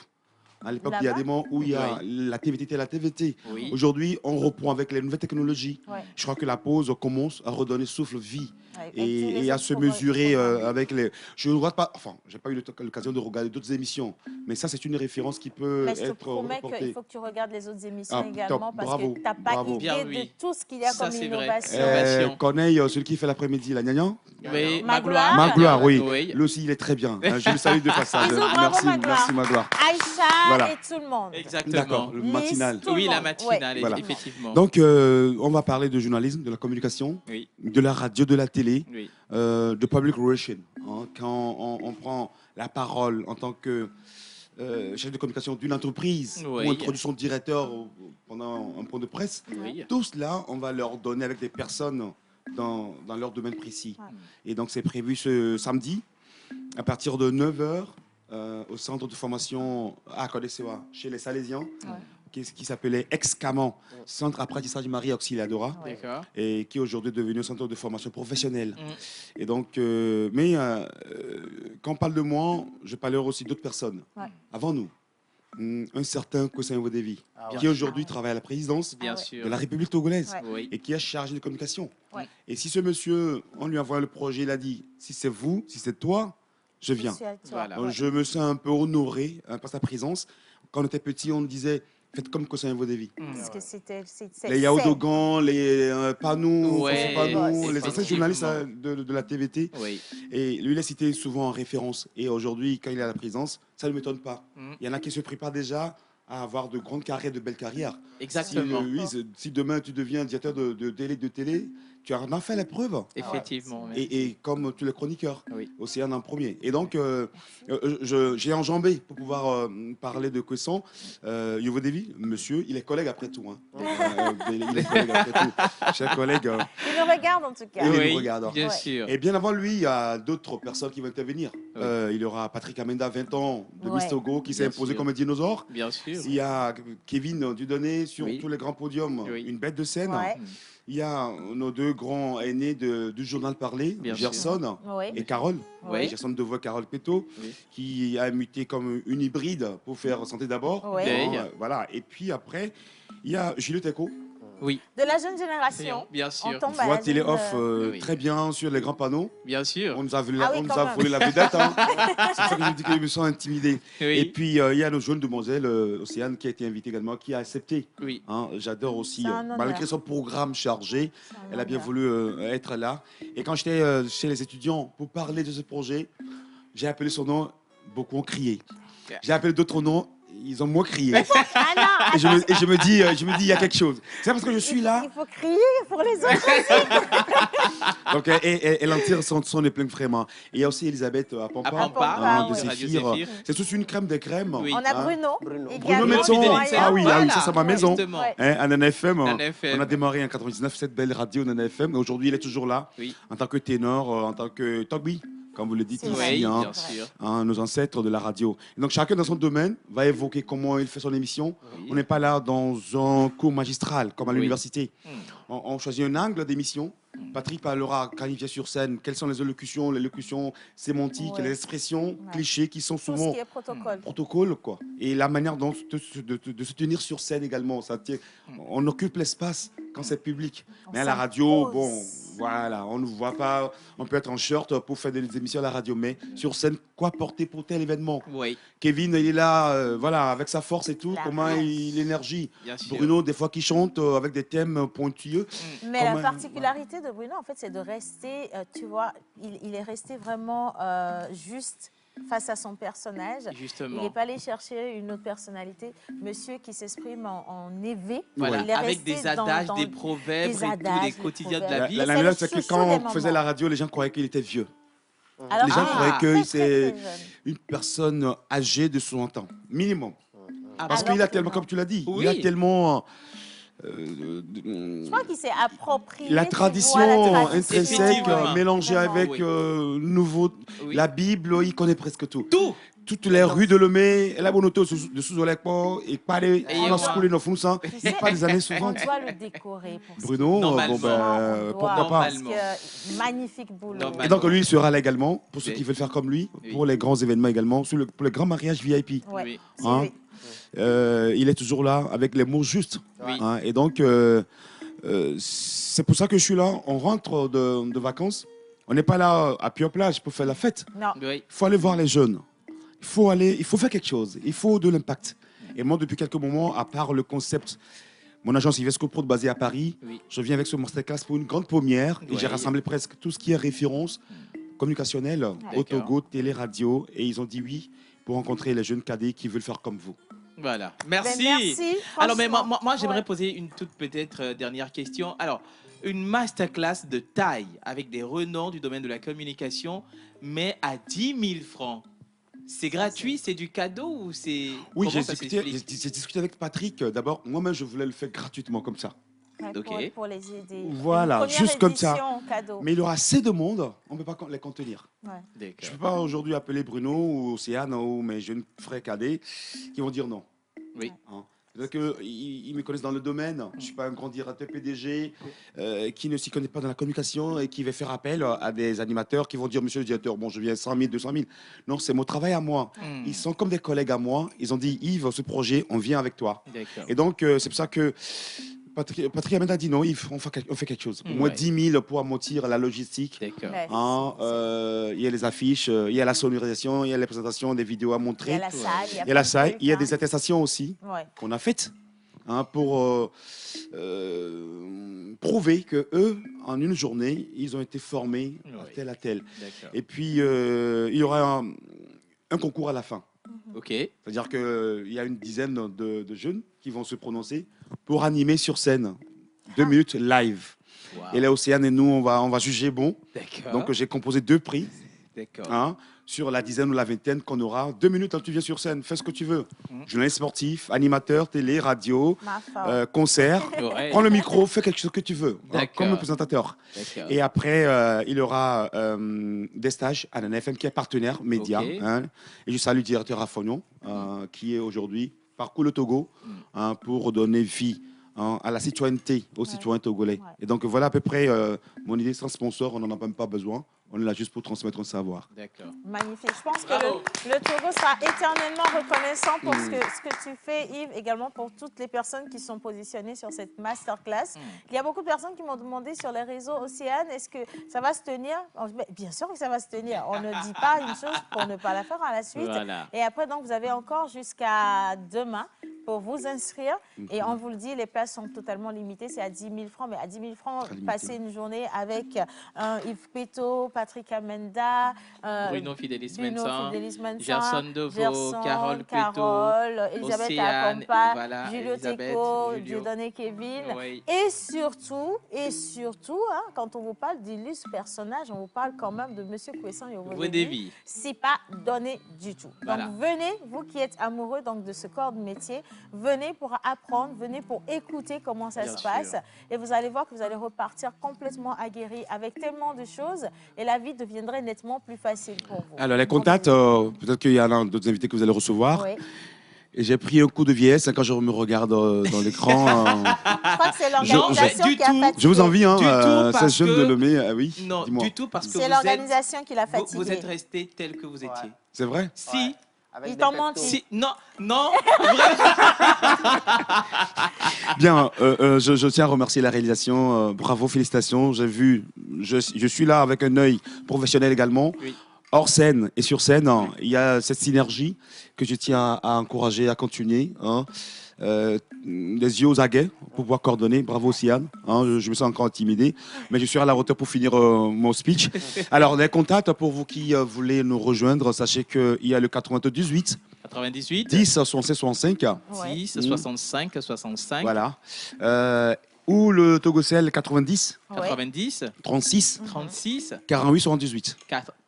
À l'époque, il y a Là-bas? des moments où il y a la TVT et la TVT. Oui. Aujourd'hui, on reprend avec les nouvelles technologies. Ouais. Je crois que la pause commence à redonner souffle, vie. Ouais, avec tous les Et à autres se mesurer avec les. Je ne regarde pas. Enfin, j'ai pas eu l'occasion de regarder d'autres émissions. Mais ça, c'est une référence qui peut Mais je te être promets reportée. qu'il faut que tu regardes les autres émissions Ah, également top, parce bravo, que tu n'as pas bravo. idée Bien, de oui. tout ce qu'il y a Ça, comme c'est vrai. innovation. Innovation. Corneille, celui qui fait l'après-midi, la gnagnan. Oui, Magloire. Magloire, oui. Oui. Lui aussi, il est très bien. Je le salue de passage. Bisous, bravo, Merci, Magloire. merci, Magloire. Aïcha Voilà. et tout le monde. Exactement. D'accord, le Lise, matinal. tout le Oui, la monde. matinale, Ouais. Voilà. effectivement. Donc, on va parler de journalisme, de la communication, Oui. de la radio, de la télé, Oui. de public relation. Quand on prend la parole en tant que chef de communication d'une entreprise Oui. ou introduction de directeur pendant un point de presse, Oui. tout cela, on va leur donner avec des personnes dans leur domaine précis. Et donc, c'est prévu ce samedi à partir de 9h au centre de formation à Kodesewa, chez les Salésiens, qui s'appelait Ex-Caman, Centre Apprentissage Marie Auxiliadora, D'accord. et qui est aujourd'hui devenu un centre de formation professionnelle. Mm. Et donc, quand on parle de moi, je parlerai aussi d'autres personnes avant nous. Un certain Kosain Wodevi, qui aujourd'hui travaille à la présidence Bien sûr. de la République togolaise Oui. et qui est chargé de communication. Ouais. Et si ce monsieur, on lui envoie le projet, il a dit, si c'est vous, si c'est toi, je viens. C'est à toi. Voilà. Donc, je me sens un peu honoré par sa présence. Quand on était petit, on nous disait, faites comme Kosain Wodevi. Parce que c'était Les Yao Dogan, les Panou, Ouais, Panou, les anciens effectivement. journalistes de la TVT. Oui. Et lui, il est cité souvent en référence. Et aujourd'hui, quand il est à la présidence, ça ne m'étonne pas. Mm. Il y en a qui se préparent déjà à avoir de grandes carrières, de belles carrières. Exactement. Si demain tu deviens directeur de télé, tu en as fait la preuve. Effectivement. Et comme tous les chroniqueurs, Oui. Océane en premier. Et donc, j'ai enjambé pour pouvoir parler de Cuisson. Yovo Devi, monsieur, il est collègue après tout. Hein. Il est collègue après tout. Chers collègues. Il nous regarde en tout cas. Il Oui, nous regarde. bien sûr. Et bien avant lui, il y a d'autres personnes qui vont intervenir. Oui. Il y aura Patrick Amenda, 20 ans, de Miss Ouais. Togo, qui s'est Bien imposé sûr. comme un dinosaure. Bien sûr. Il y a Kevin Dudonné sur Oui. tous les grands podiums, Oui. une bête de scène. Ouais. Il y a nos deux grands aînés du journal parlé, Bien Gerson Oui. et Carole. Oui. Gerson de voix Carole Péto, Oui. qui a muté comme une hybride pour faire Santé d'abord. Oui. Oui. Voilà. Et puis après, il y a Gilles Teco. Oui, De la jeune génération. bien On sûr. tombe à Voix la télé jeune, off Oui. très bien sur les grands panneaux. Bien sûr. On nous a volé, Ah oui, on nous quand a même. volé la vedette. Hein. C'est pour ça que je dis que je me sens intimidé. Oui. Et puis, il y a nos jeunes demoiselles, Océane, qui a été invitée également, qui a accepté. Oui. Hein. J'adore aussi, C'est un honneur. malgré son programme chargé, C'est un elle a bien honneur. voulu être là. Et quand j'étais chez les étudiants pour parler de ce projet, j'ai appelé son nom, beaucoup ont crié. J'ai appelé d'autres noms, ils ont moins crié. Ah non, Et je me dis, il y a quelque chose. C'est parce que je suis là. il faut crier pour les autres. Donc, elle en tire son épingle vraiment. Et il y a aussi Elisabeth à Pampa, À Pampa, Pampa, de oui. Radio Zéphyr. Zéphyr. C'est toute une crème de crème. Oui. On a hein. Bruno. Bruno également, Metson. doyen. Ah oui, Voilà. ça c'est ma maison. Justement. Ouais. Hein, à Nana FM. Nana FM. On a démarré en 99 cette belle radio Nana FM. Et aujourd'hui, il est toujours là, Oui. en tant que ténor, en tant que Togbi, comme vous le dites C'est ici, vrai. Oui, hein, bien sûr. hein, nos ancêtres de la radio. Et donc chacun dans son domaine va évoquer comment il fait son émission. Oui. On n'est pas là dans un cours magistral comme à Oui. l'université. Hmm. On choisit un angle d'émission. Patrick parlera quand il vient sur scène, quelles sont les locutions sémantiques, Ouais. les expressions, Ouais. clichés qui sont Tout ce souvent qui est protocole. protocole, quoi. Et la manière dont de se tenir sur scène également. On occupe l'espace quand c'est public. On Mais à la radio, s'impose. bon, voilà, on ne voit pas. On peut être en short pour faire des émissions à la radio, mais sur scène, quoi porter pour tel événement? Oui, Kevin, il est là, voilà, avec sa force et tout, La comment force. l'énergie. bien sûr. Bruno, des fois, qui chante avec des thèmes pointueux. Mais Comme la un- particularité de Bruno, en fait, c'est de rester, tu vois, il est resté vraiment juste face à son personnage. Il Justement. n'est pas allé chercher une autre personnalité. Monsieur qui s'exprime en éveillé. Voilà, Il est avec resté des adages, dans des proverbes des et tous adages, les des quotidiens de la proverbes. vie. Et c'est L'anecdote, le c'est que chouchou quand des on mamans. faisait la radio, les gens croyaient qu'il était vieux. Alors, Les gens Ah, croyaient très, que c'est très jeune. une personne âgée de 60 ans, minimum. Ah, Parce Alors qu'il a que tellement, non. comme tu l'as dit, Oui. il a tellement... Je crois qu'il s'est approprié. la tu tradition vois, la intrinsèque Effectivement. mélangée Vraiment, avec oui. nouveau, Oui. la Bible, il connaît presque tout. Tout. Toutes les rues de Lomé, la bonne auto de sous-Olekpo, et pas les Et dans moi. ce coulé dans Founsan, Tu il sais, pas des années on suivantes. doit le décorer pour ça. Bruno, Normalement. bon ben, On doit, pourquoi pas. parce Normalement. que magnifique boulot. Normalement. Et donc lui, il sera là également, pour ceux Oui. qui veulent faire comme lui, Oui. pour les grands événements également, pour les grands mariages VIP. Ouais. Oui. C'est Hein? lui. Il est toujours là avec les mots justes. Oui. Hein. Et donc, c'est pour ça que je suis là. On rentre de vacances. On n'est pas là à Pure-Plage pour faire la fête. Non. Oui. Il faut aller voir les jeunes. Il faut faire quelque chose. Il faut de l'impact. Et moi, depuis quelques moments, à part le concept, mon agence Ivesco Pro basée à Paris, Oui. je viens avec ce masterclass pour une grande première. Et j'ai Ouais. rassemblé presque tout ce qui est référence communicationnelle au Togo, télé, radio. Et ils ont dit oui pour rencontrer les jeunes cadets qui veulent faire comme vous. Voilà. Ben, Merci. merci. Alors, mais franchement. moi j'aimerais Ouais. poser une toute peut-être dernière question. Alors, une masterclass de taille avec des renoms du domaine de la communication, mais à 10 000 francs. C'est gratuit, c'est du cadeau ou c'est... Oui, Comment j'ai ça discuté, s'explique j'ai discuté avec Patrick. D'abord, moi-même, je voulais le faire gratuitement comme ça. Ouais, Ok. pour les aider. Voilà, Une première juste comme ça. édition cadeau. Mais il y aura assez de monde, on ne peut pas les contenir. Je ne D'accord. peux pas aujourd'hui appeler Bruno ou Océane ou mes jeunes frères cadets qui vont dire non. Oui. Hein. Parce qu'ils me connaissent dans le domaine. Je ne suis pas un grand directeur PDG qui ne s'y connaît pas dans la communication et qui va faire appel à des animateurs qui vont dire monsieur le directeur, bon, je viens 100 000, 200 000. Non, c'est mon travail à moi. Hmm. Ils sont comme des collègues à moi. Ils ont dit Yves, ce projet, on vient avec toi. D'accord. Et donc, c'est pour ça que Patrick Amenda a dit non, Yves, on fait quelque chose. Au moins Ouais. 10 000 pour amortir la logistique. D'accord. Ouais, Hein, il y a les affiches, il y a la sonorisation, il y a les présentations, des vidéos à il y montrer. a la salle. Il y a plein la de salle, trucs, il y a hein. des attestations aussi Ouais. qu'on a faites hein, pour prouver que eux, en une journée, ils ont été formés à Ouais. tel à tel. D'accord. Et puis, il y aura un concours à la fin. Ok. C'est-à-dire qu'il y a une dizaine de jeunes qui vont se prononcer pour animer sur scène 2 minutes live. Et là, Océane et nous, on va juger bon. D'accord. Donc, j'ai composé 2 prix. D'accord. Hein, sur la dizaine ou la vingtaine qu'on aura. 2 minutes, hein, tu viens sur scène, fais ce que tu veux. Journaliste sportif, animateur, télé, radio, concert. Ouais. Prends le micro, fais quelque chose que tu veux, hein, D'accord. comme le présentateur. D'accord. Et après, il y aura des stages à l'ANFM qui est partenaire média. Ok. Hein, et je salue le directeur Afognon, qui est aujourd'hui parcours le Togo hein, pour donner vie hein, à la citoyenneté aux citoyens togolais. Ouais. Et donc voilà à peu près mon idée sans sponsor, on n'en a même pas besoin. On est là juste pour transmettre un savoir. D'accord. Magnifique. Je pense que Bravo. le Togo sera éternellement reconnaissant pour ce que tu fais, Yves, également pour toutes les personnes qui sont positionnées sur cette masterclass. Il y a beaucoup de personnes qui m'ont demandé sur les réseaux, Océane, est-ce que ça va se tenir? Bien sûr que ça va se tenir. On ne dit pas une chose pour ne pas la faire à la suite. Voilà. Et après, donc, vous avez encore jusqu'à demain pour vous inscrire. Et on vous le dit, les places sont totalement limitées. C'est à 10 000 francs. Mais à 10 000 francs, passer une journée avec Yves Péto, Patrick Amenda, Bruno Fidelis Mensan, Mensan, Gerson Deveau, Gerson, Carole Carole, Elisabeth Océane, Acompa, voilà, Julio Elisabeth, Teco, Julio. Dieudonné Kevin. Oui. Et surtout hein, quand on vous parle d'illustres personnages, on vous parle quand même de Monsieur Kwessan Yovodevi. C'est pas donné du tout. Voilà. Donc venez, vous qui êtes amoureux donc, de ce corps de métier, venez pour apprendre, venez pour écouter comment ça Bien se sûr. passe. Et vous allez voir que vous allez repartir complètement aguerri avec tellement de choses et la vie deviendrait nettement plus facile pour vous. Alors les contacts, peut-être qu'il y en a d'autres invités que vous allez recevoir. Oui. Et j'ai pris un coup de vieillesse hein, quand je me regarde dans l'écran. Je crois que c'est l'organisation du qui a tout. fatigué. Je vous envie, hein, Du tout, parce c'est jeune que- de Lemay. Oui, Non, dis-moi. du tout, parce que C'est l'organisation qui l'a fatigué. vous êtes resté tel que vous étiez. C'est vrai? Si, Avec Ils des t'ont pectos. menti. si, non, non, Bien, je tiens à remercier la réalisation. Bravo, félicitations. J'ai vu, je suis là avec un œil professionnel également. Oui. Hors scène et sur scène, hein, il y a cette synergie que je tiens à encourager, à continuer. Hein. Des yeux aux aguets pour pouvoir coordonner. Bravo, Sian. Hein, je me sens encore intimidé, mais je suis à la hauteur pour finir mon speech. Alors, les contacts, pour vous qui voulez nous rejoindre, sachez qu'il y a le 98 98, 10 66 65. Ouais. 10, 65, 65, Voilà. Ou le Togocel 90 Ouais. 90, 36 36, 48 78.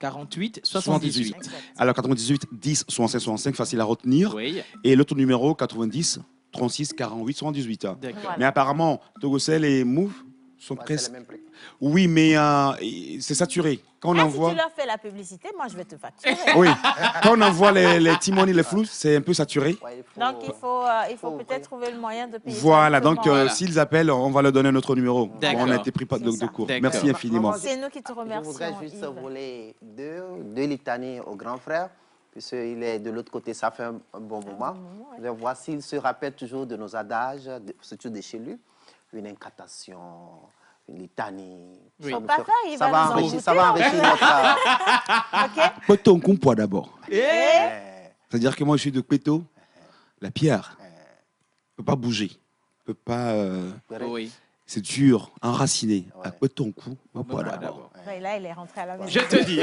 48, 78. Exact. Alors 98 10 65 65, facile à retenir. Oui, Et l'autre numéro 90 36 48 78. d'accord. Voilà. Mais apparemment, Togocel et Move sont Ouais, c'est presque. le même prix. Oui, mais c'est saturé. Quand on Ah, si envoie. tu leur fais la publicité, moi, je vais te facturer. Oui, quand on envoie les timons et les flous, c'est un peu saturé. Ouais, il faut- Donc, il faut faut peut-être ouvrir. trouver le moyen de payer. Voilà, simplement. donc Voilà. s'ils appellent, on va leur donner un autre numéro. D'accord. On a été pris de C'est ça. court. D'accord. Merci infiniment. Maman, C'est nous qui te Je remercions, voudrais juste Yves. voler deux litanies au grand frère, puisqu'il est de l'autre côté, ça fait un bon moment. Je vois s'il se rappelle toujours de nos adages, surtout de chez lui. Une incantation, une litanie. Oui. Ça nous Papa, fait- il ça va va nous en enrichir, ça va goûter, enrichir notre... OK? Peton Kumpoa d'abord. Et C'est-à-dire que moi, je suis de Péto, la pierre. Ne peut pas bouger. Ne peut pas. Oui. C'est dur, enraciné. Ouais. À Peton Kumpoa Voilà, d'abord. d'abord. ben là, il est rentré à la maison. Je te dis.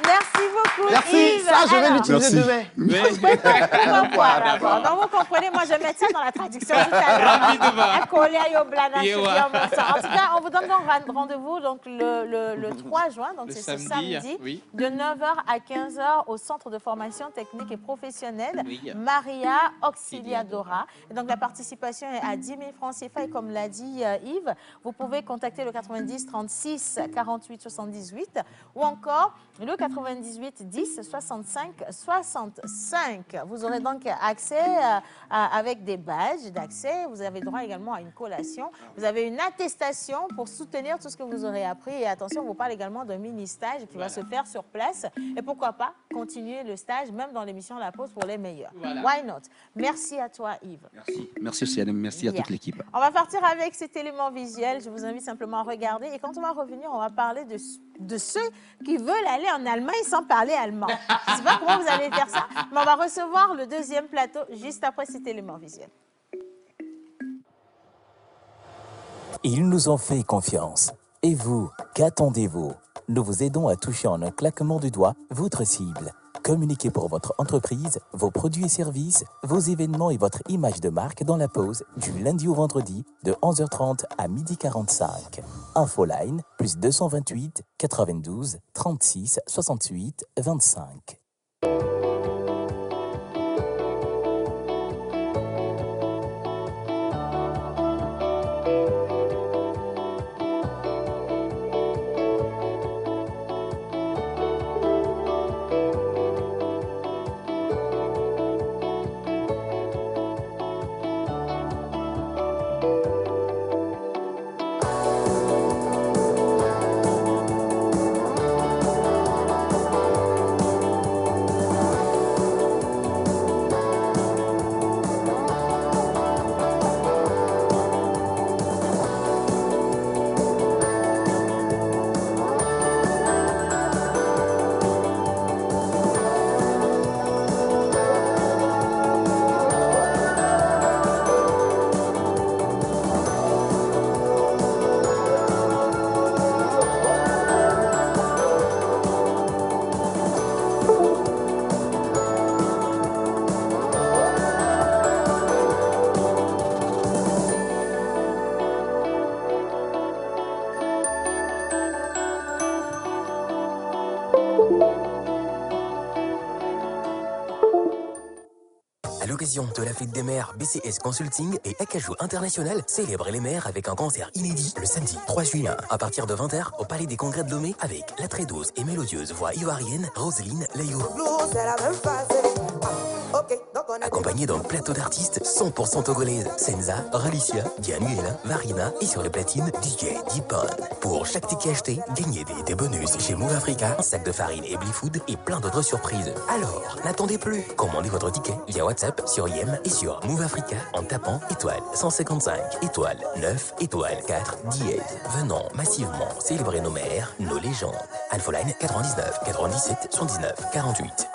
Merci beaucoup, Merci, Yves. ça je vais Alors, l'utiliser Merci. demain. Pourquoi pas, d'abord. Donc, vous comprenez, moi, je vais mettre ça dans la traduction tout à l'heure. Rapidement. Accolé à Yoblana, Yeah, je ouais. dis en même temps. En tout cas, on vous donne donc rendez-vous donc, le 3 juin, donc Le c'est ce samedi, samedi, oui. de 9h à 15h au Centre de formation technique et professionnelle Oui. Maria Auxiliadora. Et donc, la participation est à 10 000 francs CFA. Et comme l'a dit Yves, vous pouvez contacter le 90 36 48 78 ou encore le 98 10 65 65. Vous aurez donc accès avec des badges d'accès. Vous avez droit également à une collation. Vous avez une attestation pour soutenir tout ce que vous aurez appris. Et attention, on vous parle également d'un mini-stage qui va se faire sur place. Et pourquoi pas continuer le stage, même dans l'émission La Pause pour les meilleurs. Voilà. Why not? Merci à toi, Yves. Merci. Merci aussi, Adam. Merci à Yeah. toute l'équipe. On va partir avec cet élément visuel. Je vous invite simplement à regarder. Et quand on va revenir, on va parler de ceux qui veulent aller en Allemagne sans parler allemand. Je ne sais pas comment vous allez faire ça, mais on va recevoir le deuxième plateau juste après cet élément visuel. Ils nous ont fait confiance. Et vous, qu'attendez-vous? Nous vous aidons à toucher en un claquement du doigt votre cible. Communiquez pour votre entreprise, vos produits et services, vos événements et votre image de marque dans la pause du lundi au vendredi de 11h30 à 12h45. Infoline, plus 228 92 36 68 25. À l'occasion de la fête des mères, BCS Consulting et Acajou International célèbrent les mères avec un concert inédit le samedi 3 juin à partir de 20h au Palais des Congrès de Lomé avec la très douce et mélodieuse voix ivoirienne Roselyne Layou. Accompagnée d'un plateau d'artistes 100% togolaises, Senza, Ralicia, Dianuela, Marina et sur les platines DJ Dipon. Pour chaque ticket acheté, gagnez des bonus chez Move Africa, un sac de farine et Blifood et plein d'autres surprises. Alors, n'attendez plus. Commandez votre ticket via WhatsApp sur Yem et sur Move Africa en tapant étoile 155, étoile 9, étoile 4, dièse. Venons massivement célébrer nos mères, nos légendes. Infoline 99 97 79 48.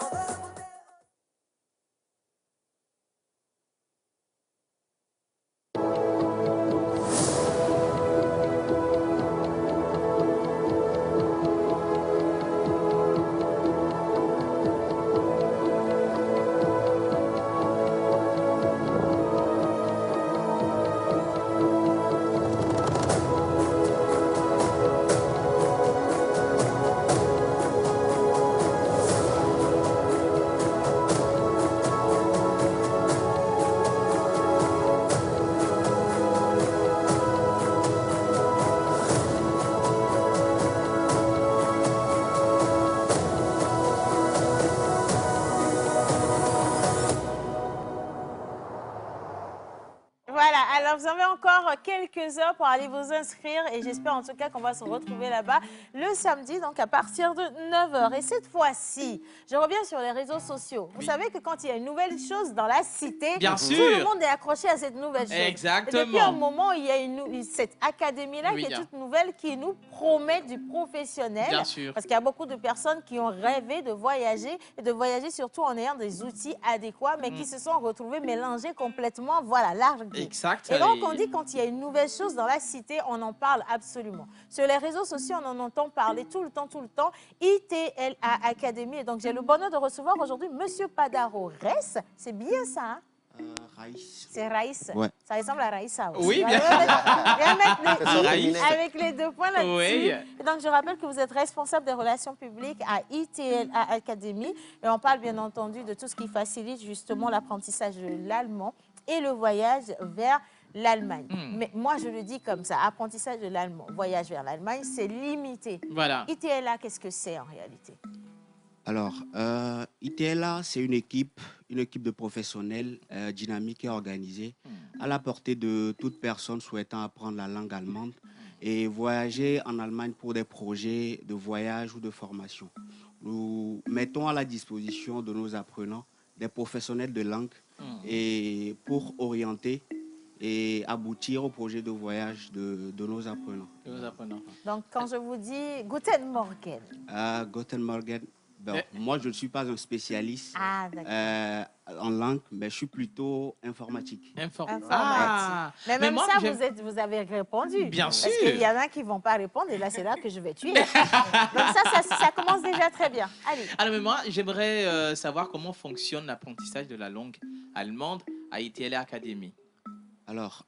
Alors, vous avez encore quelques heures pour aller vous inscrire et j'espère en tout cas qu'on va se retrouver là-bas le samedi, donc à partir de 9h. Et cette fois-ci, je reviens sur les réseaux sociaux. Vous savez que quand il y a une nouvelle chose dans la cité, Bien tout sûr. le monde est accroché à cette nouvelle chose. Exactement. Et depuis un moment, il y a cette académie-là qui est toute nouvelle, qui nous promet du professionnel. Bien sûr. Parce qu'il y a beaucoup de personnes qui ont rêvé de voyager et de voyager surtout en ayant des outils adéquats, mais qui se sont retrouvés mélangés complètement, voilà, largués. Exact. Et donc, on dit quand il y a une nouvelle chose dans la cité, on en parle absolument. Sur les réseaux sociaux, on en entend parler tout le temps. ITLA Academy. Et donc, j'ai le bonheur de recevoir aujourd'hui Monsieur Padaro Ress. C'est bien ça, hein? Raïs. C'est Raïs. Ouais. Ça ressemble à Raïssa aussi. Oui, bien. Viens mettre le Raïs. avec les deux points là-dessus. Oui. Et donc, je rappelle que vous êtes responsable des relations publiques à ITLA Academy. Et on parle bien entendu de tout ce qui facilite justement l'apprentissage de l'allemand et le voyage vers l'Allemagne. Mais moi, je le dis comme ça, apprentissage de l'allemand, voyage vers l'Allemagne, c'est limité. Voilà. ITLA, qu'est-ce que c'est en réalité? Alors, ITLA, c'est une équipe de professionnels dynamique et organisée à la portée de toute personne souhaitant apprendre la langue allemande et voyager en Allemagne pour des projets de voyage ou de formation. Nous mettons à la disposition de nos apprenants des professionnels de langue et pour orienter et aboutir au projet de voyage de nos apprenants. Donc, quand je vous dis Guten Morgen. Guten Morgen. Ben, moi, je ne suis pas un spécialiste. Ah, d'accord. en langue, mais je suis plutôt informatique. Informatique. Ah, mais même moi, ça, j'aime- vous avez répondu. Bien Parce sûr. qu'il y en a qui ne vont pas répondre et là, c'est là que je vais tuer. Donc ça commence déjà très bien. Allez. Alors, mais moi, j'aimerais savoir comment fonctionne l'apprentissage de la langue allemande à ITL Academy. Alors,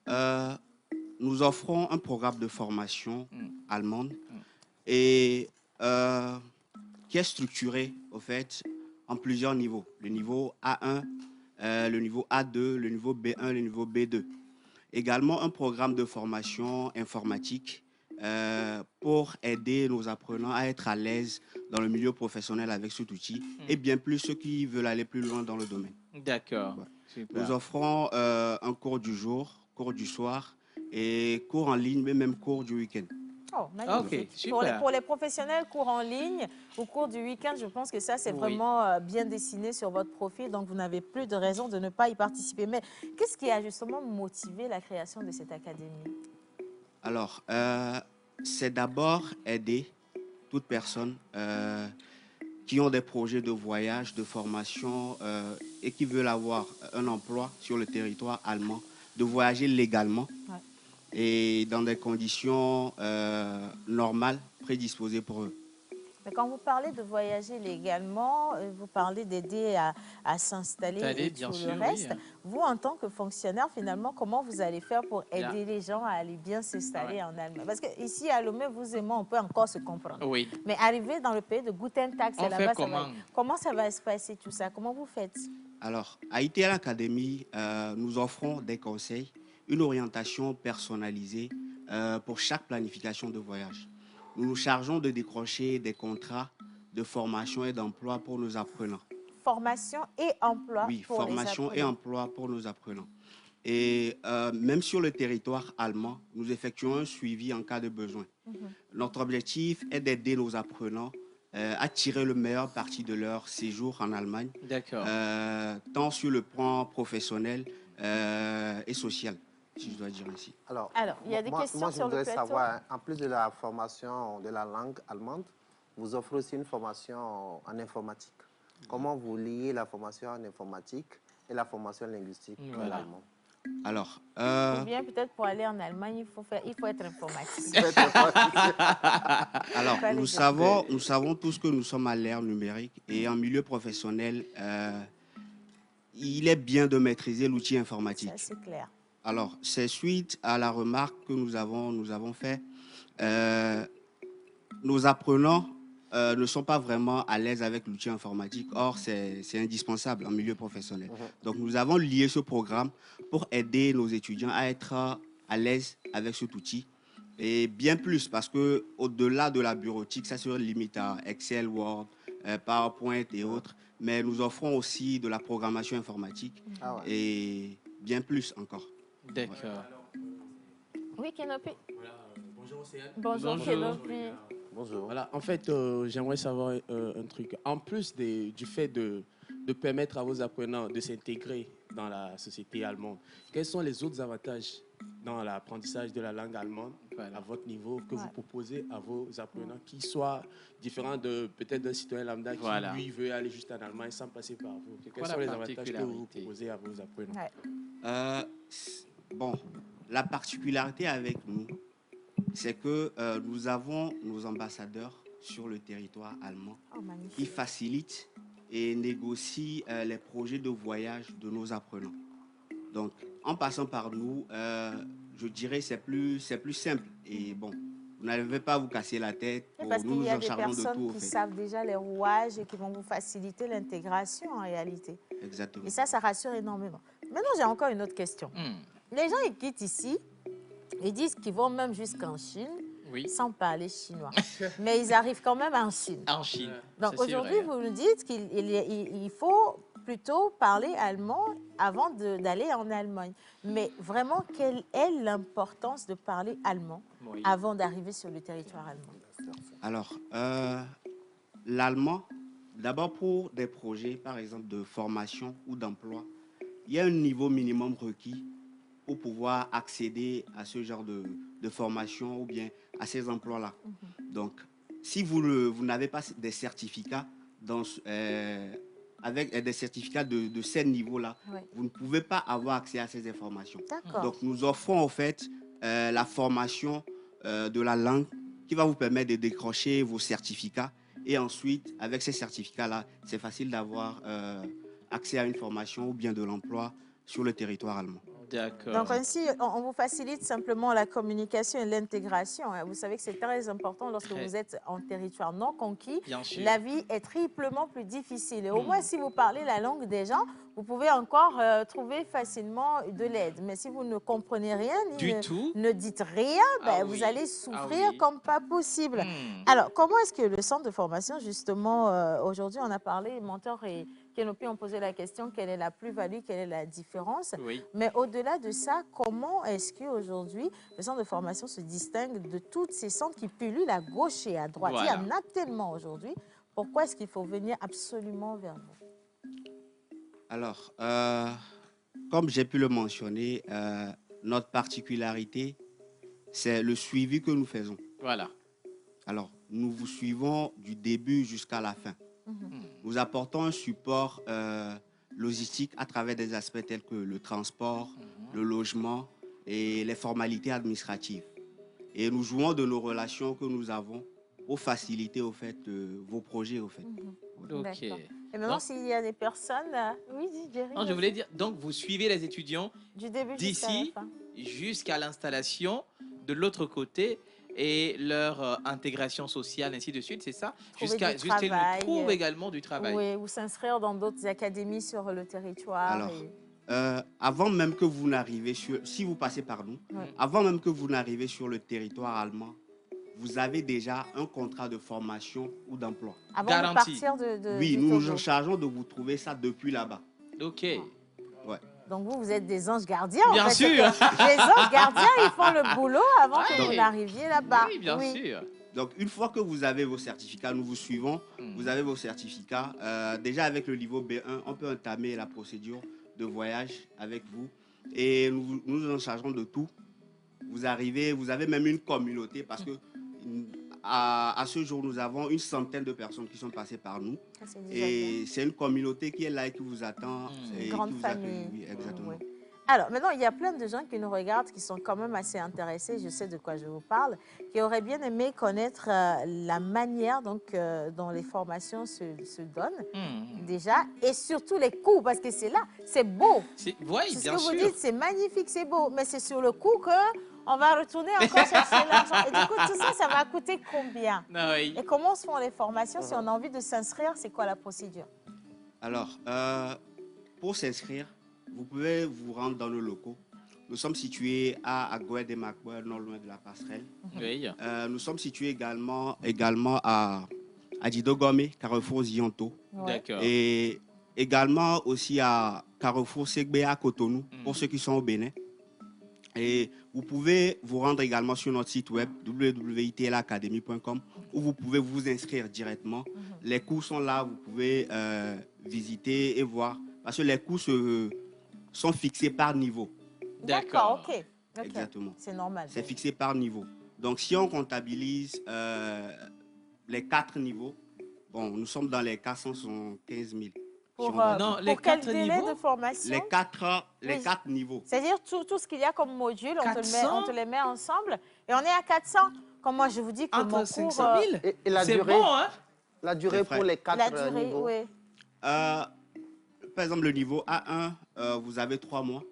nous offrons un programme de formation allemande et qui est structuré, au fait, en plusieurs niveaux. Le niveau A1, le niveau A2, le niveau B1, le niveau B2. Également, un programme de formation informatique pour aider nos apprenants à être à l'aise dans le milieu professionnel avec cet outil et bien plus ceux qui veulent aller plus loin dans le domaine. D'accord. Super. Nous offrons un cours du jour, cours du soir et cours en ligne, mais même cours du week-end. Oh, magnifique. Ok, super. Pour les professionnels, cours en ligne ou cours du week-end, je pense que ça, c'est vraiment bien dessiné sur votre profil. Donc, vous n'avez plus de raison de ne pas y participer. Mais qu'est-ce qui a justement motivé la création de cette académie? Alors, c'est d'abord aider toute personne qui ont des projets de voyage, de formation et qui veulent avoir un emploi sur le territoire allemand, de voyager légalement et dans des conditions normales, prédisposées pour eux. Mais quand vous parlez de voyager légalement, vous parlez d'aider à s'installer et bien tout sûr, le reste. oui. Vous, en tant que fonctionnaire, finalement, comment vous allez faire pour aider les gens à aller bien s'installer en Allemagne? Parce qu'ici, à Lomé, vous et moi, on peut encore se comprendre. Oui. Mais arriver dans le pays de Guten Tag, c'est là-bas, comment ça va se passer tout ça? Comment vous faites? Alors, à ITL Academy, nous offrons des conseils, une orientation personnalisée pour chaque planification de voyage. Nous nous chargeons de décrocher des contrats de formation et d'emploi pour nos apprenants. Formation et emploi Oui, pour formation les et emploi pour nos apprenants. Et même sur le territoire allemand, nous effectuons un suivi en cas de besoin. Notre objectif est d'aider nos apprenants à tirer le meilleur parti de leur séjour en Allemagne, tant sur le plan professionnel et social, si je dois dire ainsi. Alors, il y a des questions moi, je sur le voudrais plateau. savoir, en plus de la formation de la langue allemande, vous offrez aussi une formation en informatique. Comment vous liez la formation en informatique et la formation linguistique de l'allemand? Alors, ou bien peut-être pour aller en Allemagne, il faut être informatique. Alors, nous savons tous que nous sommes à l'ère numérique et en milieu professionnel, il est bien de maîtriser l'outil informatique. Ça, c'est clair. Alors, c'est suite à la remarque que nous avons fait. Nos apprenants ne sont pas vraiment à l'aise avec l'outil informatique. Or, c'est indispensable en milieu professionnel. Donc, nous avons lié ce programme pour aider nos étudiants à être à l'aise avec cet outil. Et bien plus, parce qu'au-delà de la bureautique, ça se limite à Excel, Word, PowerPoint et autres. Mais nous offrons aussi de la programmation informatique et bien plus encore. D'accord. Oui, Kenopi. Bonjour, Océane. Bonjour, Kenopi. Bonjour. Voilà, en fait, j'aimerais savoir un truc. En plus du fait de permettre à vos apprenants de s'intégrer dans la société allemande, quels sont les autres avantages dans l'apprentissage de la langue allemande à votre niveau que vous proposez à vos apprenants qui soient différents de peut-être d'un citoyen lambda qui lui veut aller juste en Allemagne sans passer par vous? Quels sont les avantages que vous proposez à vos apprenants? Bon, la particularité avec nous, c'est que nous avons nos ambassadeurs sur le territoire allemand qui facilitent et négocient les projets de voyage de nos apprenants. Donc, en passant par nous, je dirais c'est plus simple. Et bon, vous n'allez pas vous casser la tête. Parce qu'il y a des personnes de tout, qui savent déjà les rouages et qui vont vous faciliter l'intégration en réalité. Exactement. Et ça rassure énormément. Maintenant, j'ai encore une autre question. Les gens, ils quittent ici, ils disent qu'ils vont même jusqu'en Chine, sans parler chinois. Mais ils arrivent quand même en Chine. En Chine. Donc aujourd'hui, vous nous dites qu'il faut plutôt parler allemand avant d'aller en Allemagne. Mais vraiment, quelle est l'importance de parler allemand avant d'arriver sur le territoire allemand? Alors, l'allemand, d'abord pour des projets, par exemple, de formation ou d'emploi, il y a un niveau minimum requis pour pouvoir accéder à ce genre de formation ou bien à ces emplois-là. Donc, si vous n'avez pas des certificats avec des certificats de ces niveaux-là, Oui. vous ne pouvez pas avoir accès à ces informations. D'accord. Donc, nous offrons en fait la formation de la langue qui va vous permettre de décrocher vos certificats. Et ensuite, avec ces certificats-là, c'est facile d'avoir accès à une formation ou bien de l'emploi sur le territoire allemand. D'accord. Donc ainsi, on vous facilite simplement la communication et l'intégration. Vous savez que c'est très important lorsque Très. vous êtes en territoire non conquis. Bien sûr. La vie est triplement plus difficile. Et au moins, si vous parlez la langue des gens, vous pouvez encore trouver facilement de l'aide. Mais si vous ne comprenez rien, ni ne dites rien, ben, vous allez souffrir comme pas possible. Alors, comment est-ce que le centre de formation, justement, aujourd'hui, on a parlé, Mentor et Kenopi ont posé la question, quelle est la plus-value, quelle est la différence? Oui. Mais au-delà de ça, comment est-ce qu'aujourd'hui, le centre de formation se distingue de tous ces centres qui pullulent à gauche et à droite? Voilà. Il y en a tellement aujourd'hui. Pourquoi est-ce qu'il faut venir absolument vers vous? Alors, comme j'ai pu le mentionner, notre particularité, c'est le suivi que nous faisons. Voilà. Alors, nous vous suivons du début jusqu'à la fin. Nous apportons un support logistique à travers des aspects tels que le transport, le logement et les formalités administratives. Et nous jouons de nos relations que nous avons pour faciliter au fait, vos projets. Au fait. Ok. Et maintenant, s'il y a des personnes... Oui, Jerry. Non, je voulais dire, donc vous suivez les étudiants du début d'ici jusqu'à l'installation de l'autre côté et leur intégration sociale, ainsi de suite, c'est ça? Jusqu'à ils trouvent également du travail. Oui, ou s'inscrire dans d'autres académies sur le territoire. Alors, avant même que vous n'arrivez sur... Si vous passez par nous, avant même que vous n'arrivez sur le territoire allemand, vous avez déjà un contrat de formation ou d'emploi. Avant de partir de Oui, du nous Togo. nous chargeons de vous trouver ça depuis là-bas. Ok. Ouais. Donc vous êtes des anges gardiens. Bien en fait. sûr. Les anges gardiens, ils font le boulot avant que vous n'arriviez là-bas. Oui, bien sûr. Donc, une fois que vous avez vos certificats, nous vous suivons, vous avez vos certificats. Déjà, avec le niveau B1, on peut entamer la procédure de voyage avec vous. Et nous nous en chargeons de tout. Vous arrivez, vous avez même une communauté parce que à ce jour, nous avons une centaine de personnes qui sont passées par nous. Et c'est une communauté qui est là et qui vous attend. Une grande famille. Oui, exactement. Oui. Alors, maintenant, il y a plein de gens qui nous regardent, qui sont quand même assez intéressés, je sais de quoi je vous parle, qui auraient bien aimé connaître la manière dont les formations se donnent, déjà, et surtout les coûts, parce que c'est là, c'est beau. Oui, c'est bien ce que sûr. vous dites, c'est magnifique, c'est beau, mais c'est sur le coup qu'on va retourner encore chercher l'argent. Et du coup, tout ça, ça va coûter combien? Oui. Et comment se font les formations? Si on a envie de s'inscrire, c'est quoi la procédure? Alors, pour s'inscrire, vous pouvez vous rendre dans nos locaux. Nous sommes situés à Agoué-des-Macoué, non loin de la passerelle. Oui. Nous sommes situés également à Didogomé, Carrefour Zionto. D'accord. Et également aussi à Carrefour Segbe à Cotonou, pour ceux qui sont au Bénin. Et vous pouvez vous rendre également sur notre site web www.itlacademy.com où vous pouvez vous inscrire directement. Les cours sont là, vous pouvez visiter et voir. Parce que les cours sont fixés par niveau. D'accord, ok. Exactement. C'est normal. C'est fixé par niveau. Donc, si on comptabilise les 4 niveaux, bon, nous sommes dans les 475 000. Pour quel délai de formation? Les 4 niveaux. C'est-à-dire tout ce qu'il y a comme module, on te les met ensemble et on est à 400. Comme moi, je vous dis que mon cours... Et la durée, bon, hein? La durée pour les 4 niveaux. Oui. Par exemple, le niveau A1, vous avez 3 mois.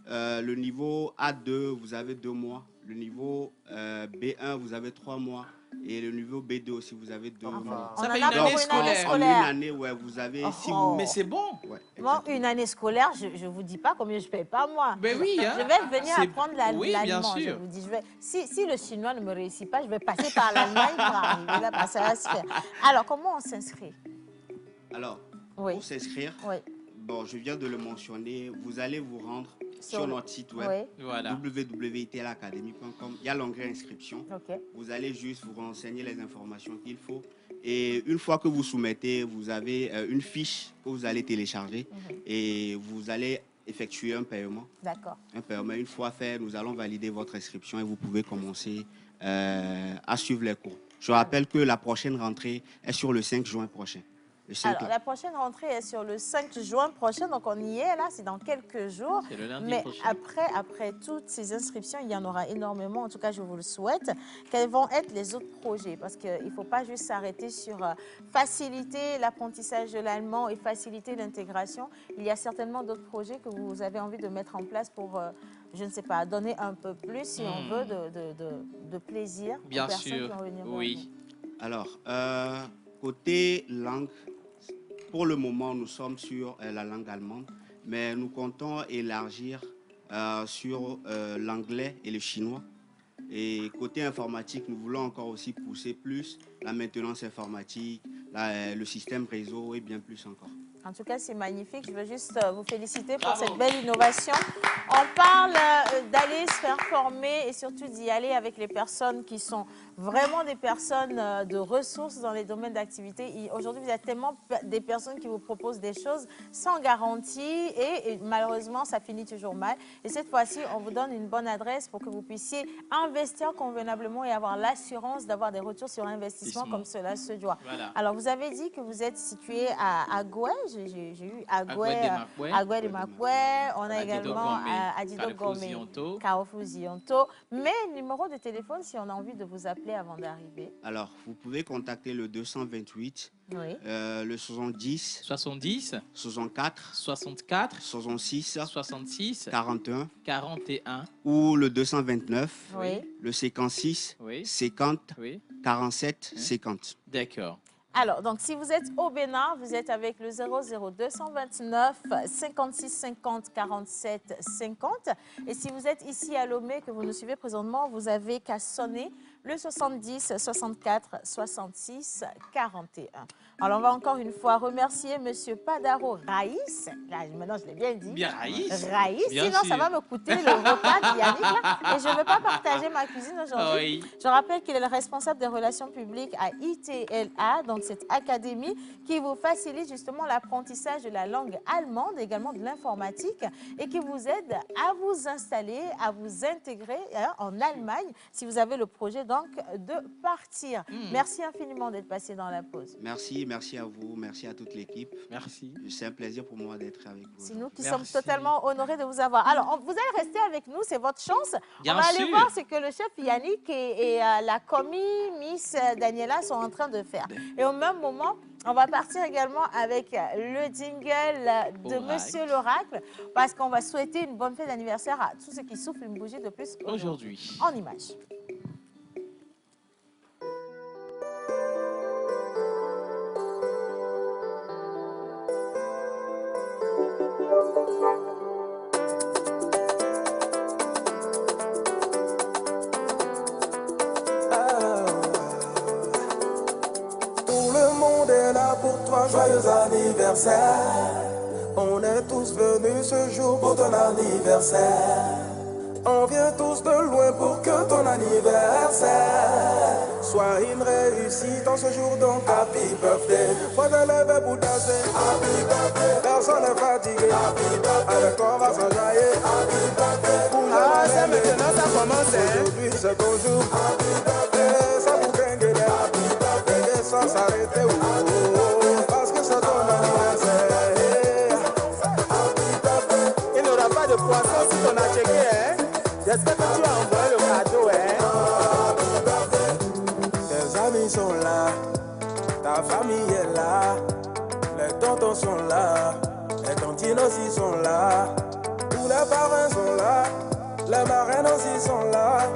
Le niveau A2, vous avez 2 mois. Le niveau B1, vous avez 3 mois. Et le niveau B2 aussi, vous avez 2 mois. Ça fait une année scolaire. En une année, ouais, vous avez 6 mois. Mais c'est bon. Ouais, moi, une année scolaire, je ne vous dis pas combien je ne paye pas, moi. Ben oui, hein. Je vais venir apprendre l'allemand. Oui, bien sûr. Je vous dis, si le chinois ne me réussit pas, je vais passer par l'Allemagne pour arriver là, parce que ça va se faire. Alors, comment on s'inscrit? Alors, pour s'inscrire, bon, je viens de le mentionner, vous allez vous rendre sur notre site web www.itlacademy.com. Il y a l'onglet inscription. Vous allez juste vous renseigner les informations qu'il faut. Et une fois que vous soumettez, vous avez une fiche que vous allez télécharger et vous allez effectuer un paiement. D'accord. Un paiement. Une fois fait, nous allons valider votre inscription et vous pouvez commencer à suivre les cours. Je rappelle que la prochaine rentrée est sur le 5 juin prochain. Alors, la prochaine rentrée est sur le 5 juin prochain, donc on y est, là, c'est dans quelques jours. C'est le lundi Mais prochain. après toutes ces inscriptions, il y en aura énormément, en tout cas, je vous le souhaite. Quels vont être les autres projets? Parce qu'il ne faut pas juste s'arrêter sur faciliter l'apprentissage de l'allemand et faciliter l'intégration. Il y a certainement d'autres projets que vous avez envie de mettre en place pour, je ne sais pas, donner un peu plus, si on veut, de plaisir aux personnes qui vont venir voir oui. Alors, côté langue, pour le moment, nous sommes sur la langue allemande, mais nous comptons élargir sur l'anglais et le chinois. Et côté informatique, nous voulons encore aussi pousser plus la maintenance informatique, le système réseau et bien plus encore. En tout cas, c'est magnifique. Je veux juste vous féliciter pour cette belle innovation. On parle d'aller se faire former et surtout d'y aller avec les personnes qui sont vraiment des personnes de ressources dans les domaines d'activité. Aujourd'hui, vous êtes tellement des personnes qui vous proposent des choses sans garantie et malheureusement, ça finit toujours mal. Et cette fois-ci, on vous donne une bonne adresse pour que vous puissiez investir convenablement et avoir l'assurance d'avoir des retours sur investissement comme cela se doit. Voilà. Alors, vous avez dit que vous êtes situé à Agoué. J'ai eu Agoué de Makoué. On a également Adido Gomé, Carrefour Zionto. Mais numéro de téléphone, si on a envie de vous appeler avant d'arriver. Alors, vous pouvez contacter le 228, le 70, 64, 66, 41, ou le 229, le 56, 50, 47, 50. D'accord. Alors, donc, si vous êtes au Bénin, vous êtes avec le 00229 56 50 47 50. Et si vous êtes ici à Lomé, que vous nous suivez présentement, vous avez qu'à sonner le 70 64 66 41. Alors, on va encore une fois remercier M. Padaro Raïs. Là, maintenant, je l'ai bien dit. Bien Raïs. Raïs. Bien sinon, sûr. ça va me coûter le repas de Yannick. Là, et je ne veux pas partager ma cuisine aujourd'hui. Je rappelle qu'il est le responsable des relations publiques à ITLA, donc cette académie qui vous facilite justement l'apprentissage de la langue allemande, également de l'informatique, et qui vous aide à vous installer, à vous intégrer en Allemagne, si vous avez le projet donc de partir. Merci infiniment d'être passé dans la pause. Merci à vous, merci à toute l'équipe. Merci. C'est un plaisir pour moi d'être avec vous. C'est nous qui sommes totalement honorés de vous avoir. Alors, vous allez rester avec nous, c'est votre chance. Bien on va aller sûr. voir ce que le chef Yannick et la commis Miss Daniela sont en train de faire. Et au même moment, on va partir également avec le jingle de Monsieur l'Oracle, parce qu'on va souhaiter une bonne fête d'anniversaire à tous ceux qui soufflent une bougie de plus aujourd'hui. En images. Joyeux anniversaire. On est tous venus ce jour pour ton anniversaire. On vient tous de loin pour que ton anniversaire soit une réussite en ce jour, donc happy birthday. Moi je lève pour danser, happy birthday. Personne n'est fatigué, happy birthday. Avec toi on va s'enjailler, happy birthday. C'est maintenant ça commence, aujourd'hui c'est ton jour, happy birthday. Ça vous gagne, happy birthday. Sans s'arrêter, parce que c'est ton anniversaire. Il n'y aura pas de poisson si on a checké, hein. J'espère que tu as envoyé le cadeau, hein. Tes amis sont là, ta famille est là, les tontons sont là, les tantines aussi sont là, tous les parrains sont là, les marraines aussi sont là.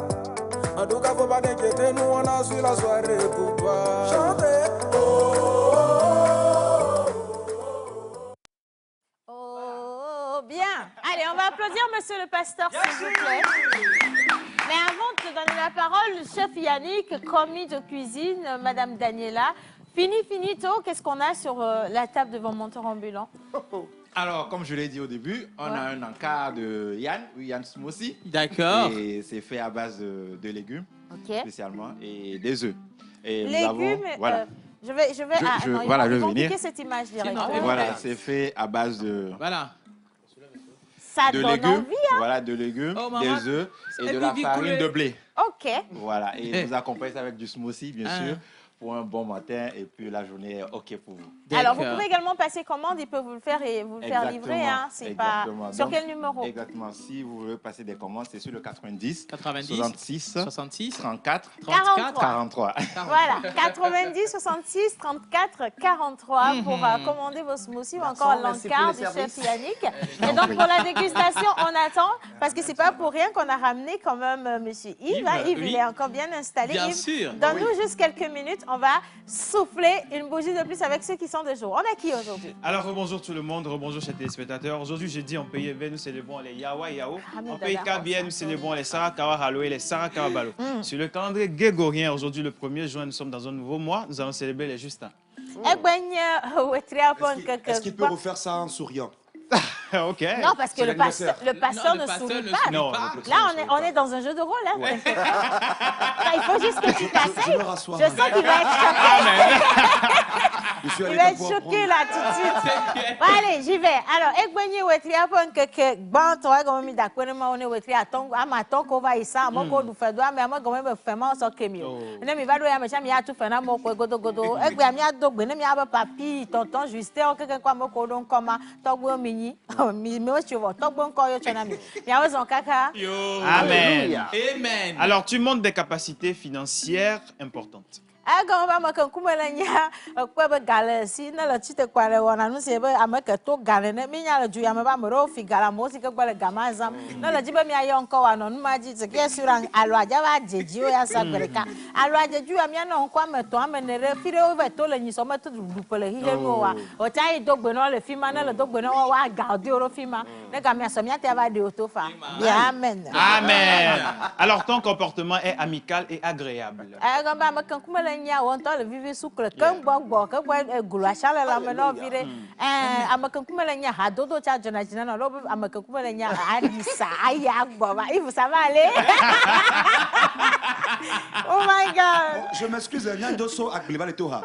En tout cas, faut pas t'inquiéter, nous on a su la soirée pour toi. Chantez. Oh, bien. Allez, on va applaudir monsieur le pasteur, s'il vous plaît. Mais avant de te donner la parole, le chef Yannick, commis de cuisine, madame Daniela, finito, qu'est-ce qu'on a sur la table devant Monteur Ambulant? Alors, comme je l'ai dit au début, on a un encart de Yann, Yann Smoothie. D'accord. Et c'est fait à base de légumes, spécialement, et des œufs. Et légumes, nous avons, voilà. Je vais voilà, je vais venir. compliquer cette image directement. Voilà, c'est fait à base de... Voilà. Ça de donne légumes, envie, hein? Voilà, de légumes, des œufs et de la farine de blé. OK. Voilà, et vous accompagnez ça avec du smoothie, bien sûr, pour un bon matin et puis la journée est OK pour vous. Alors, vous pouvez également passer commande, ils peuvent vous le faire et vous le faire livrer. Hein. C'est pas... Sur quel numéro? Exactement. Si vous voulez passer des commandes, c'est sur le 90, 66 34 43. Voilà, 90 66 34 43 pour commander vos smoothies ou encore l'encart du chef Yannick. Et donc, pour la dégustation, on attend, parce que c'est pas pour rien qu'on a ramené quand même M. Yves. Yves, il est encore bien installé. Bien Yves, sûr. donne-nous juste quelques minutes. On va souffler une bougie de plus avec ceux qui sont de jour. On a qui aujourd'hui? Alors, rebonjour tout le monde, rebonjour chers téléspectateurs. Aujourd'hui, jeudi, en pays EV, nous célébrons les Yawa Yao. En pays Kabien, nous célébrons les Sarakawa Halo et les Sarakawa Balo. Sur le calendrier grégorien, aujourd'hui, le 1er juin, nous sommes dans un nouveau mois. Nous allons célébrer les Justins. Est-ce qu'il peut refaire ça en souriant? Ok. Non, parce que le pasteur ne sourit pas. Non, là, on est dans un jeu de rôle. Hein. Ouais. Il faut juste que tu t'asseyes. Je sens qu'il va être choqué. Il va être choqué là tout de suite. Bon, allez, j'y vais. Alors, Egbenye Wetria Ponke, Bantoa, Gomi Dakwema, on est Wetria Tongo, Amaton, Kova Issa, Moko du Fedoa, mais moi, Gomi Fema, so Kemio. Ne mi va doya, mais j'aime ya tout Fena, Moko, Godo, Egbamia Dog, ne mi aba papi, tonton, Justin, quelqu'un quoi, Moko, donc, comme Togo Mini. Amen. Amen. Alors, tu montres des capacités financières importantes. Amen. Alors, ton comportement est amical et agréable. Le vivre sous le camp, que Gouachal, la menor virée, Amakankumelania, Hadodo, Tchadjanajana, Amakankumelania, Adissa, Ayagba, Yves, ça va aller? Oh my God! Je m'excuse, il y a un dosso à Glebal Toha.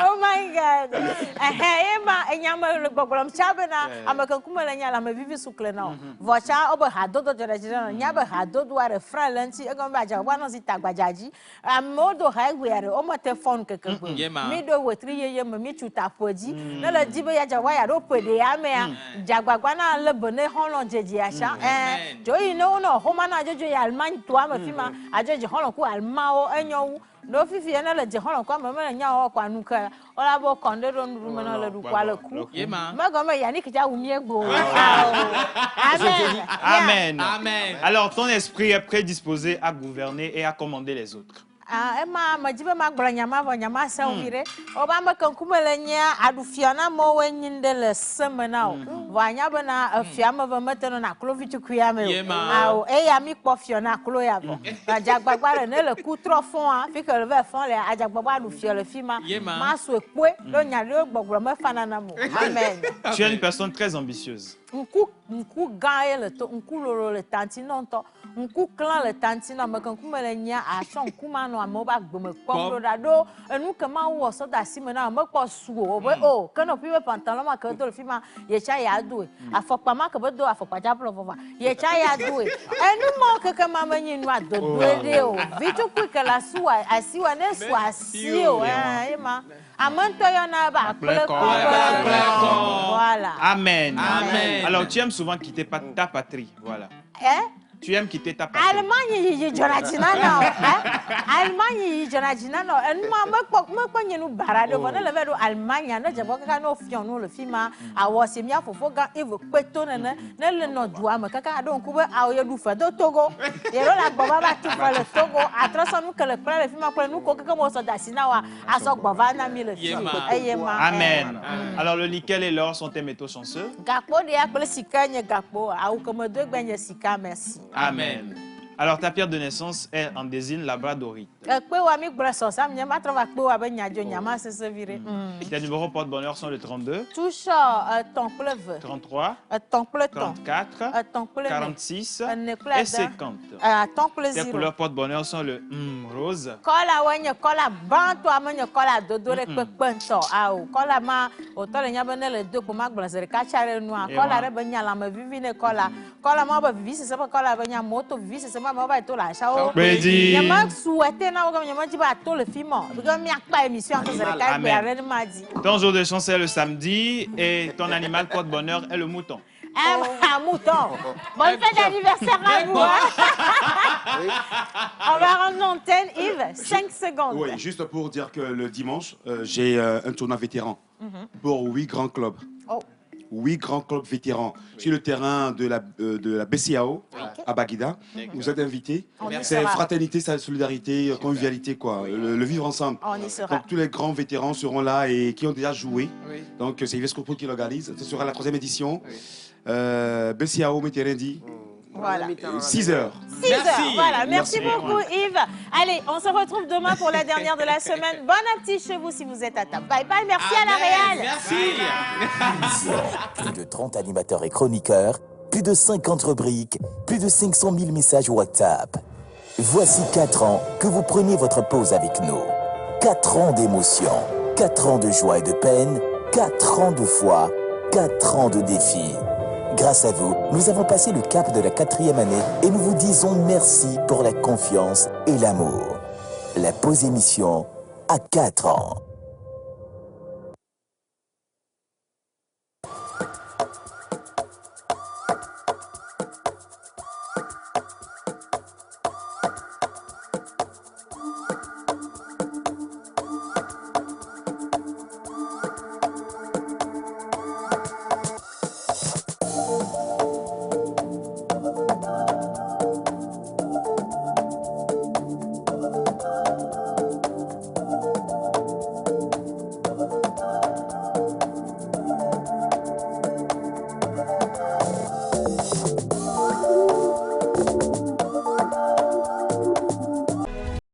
Oh my God! Emma, Enyama, le Bogolam Chabana, Amakankumelania, la me vivre sous le nom. Vocha, Ober Hadodo, Tchadjanajana, Yaba Hadodo, a Fralanti, Egombaja, one of the Tagajaji, a modo highway, Omote phone, Middle with 3 years, Michuta Poji, Nala Jiba Jawaya, Rope de Amea, Jagwana, Lebone, Holland, Jejiasha, and Joy no, Homana Jojo Alman, Tuama Fima, I judge Holland, Almao, and yo. No fifi na le jehon kwa mama nya o kwa nuka ola bo konde ro nuru na le ru kwa le ku ma go me Yannick ja wumi egbo. Amen. Amen. Alors ton esprit est prédisposé à gouverner et à commander les autres. Emma majibe magblanyama vonyama sanvire oba makankumelenya adufiana mo wenyinde le semenao vanya bana fiama vameteno na klovitu kuyame au eyami kpofiona klo yavo ajagbagba ne le coup trop fond fi que le ver fond le ajagbagba adufio le fima maso ekwe lo nyale gbogbo me fanana mo. Amen. Tu es une personne très ambitieuse. Nku gaye le to nku lolo le tantino to nku clan le tantino makankumelenya aso nkuma no amoba gbome kwamro dado enu kama wo so da simena mekpo suo obe o kana piwe pantalon ma ka do le fima ye cha ya do afokpa ma ka do afokpa ja plovofa ye cha ya do enu mo ka kama manyi nu adodo de o vitu quick la suwa asiwa ne suwa sio ema amanto yona ba voilà. Amen. Amen. Alors tu aimes souvent quitter ta patrie, voilà. Tu aimes quitter ta patrie. Allemagne yi jonajina no Allemagne yi jonajina no en ma mekpo nyenu barade bo ne le vedo Allemagne na jebo kaka no fion no le fima awose mia fofo ga evo kweto ne le no dua me kaka adon ku be awo du fa do Togo yero la gbo ba tu fa le Togo atroso nu ke le pra le fima ko nu ko kaka mo so dasina wa aso gbo va na mi le fima eyema. Amen. Alors le nickel et l'or sont tes métaux chanceux. Gapo de akole sika nye gapo au comme deux gbenye sika merci. Amen. Alors ta pierre de naissance est en désigne labradorite. Tes numéros porte-bonheur sont le 32, 33, 34, 46 et 50. Tes couleurs porte-bonheur sont le rose, moi, moi, va tout là. Ciao. Bédi. Il y a moi souhaité, non, comme il y a moi, tu vas tout le film. Parce que il n'y a pas d'émission, que c'est le cas, mais elle m'a dit. Ton jour de chance est le samedi et ton animal porte-bonheur est le mouton. Un mouton. Bonne fête d'anniversaire à vous. On va rendre l'antenne, Yves, 5 secondes. Oui, juste pour dire que le dimanche, j'ai un tournoi vétéran pour 8 grands clubs. 8 grands clubs vétérans sur le terrain de la BCAO à Baguida. Vous êtes invités. C'est fraternité, solidarité, convivialité, quoi. Le vivre ensemble. On y sera. Donc tous les grands vétérans seront là et qui ont déjà joué. Donc c'est Yves Escopo qui l'organise. Ce sera la 3e édition. BCAO Métérendi. Voilà. 6 heures. 6 heures, voilà. Merci beaucoup, Yves. Allez, on se retrouve demain pour la dernière de la semaine. Bon appétit chez vous si vous êtes à table. Bye bye, merci à la Réal. Merci. Plus de 30 animateurs et chroniqueurs, plus de 50 rubriques, plus de 500 000 messages WhatsApp. Voici 4 ans que vous prenez votre pause avec nous. 4 ans d'émotion, 4 ans de joie et de peine, 4 ans de foi, 4 ans de défis. Grâce à vous, nous avons passé le cap de la 4e année et nous vous disons merci pour la confiance et l'amour. La pause émission à 4 ans.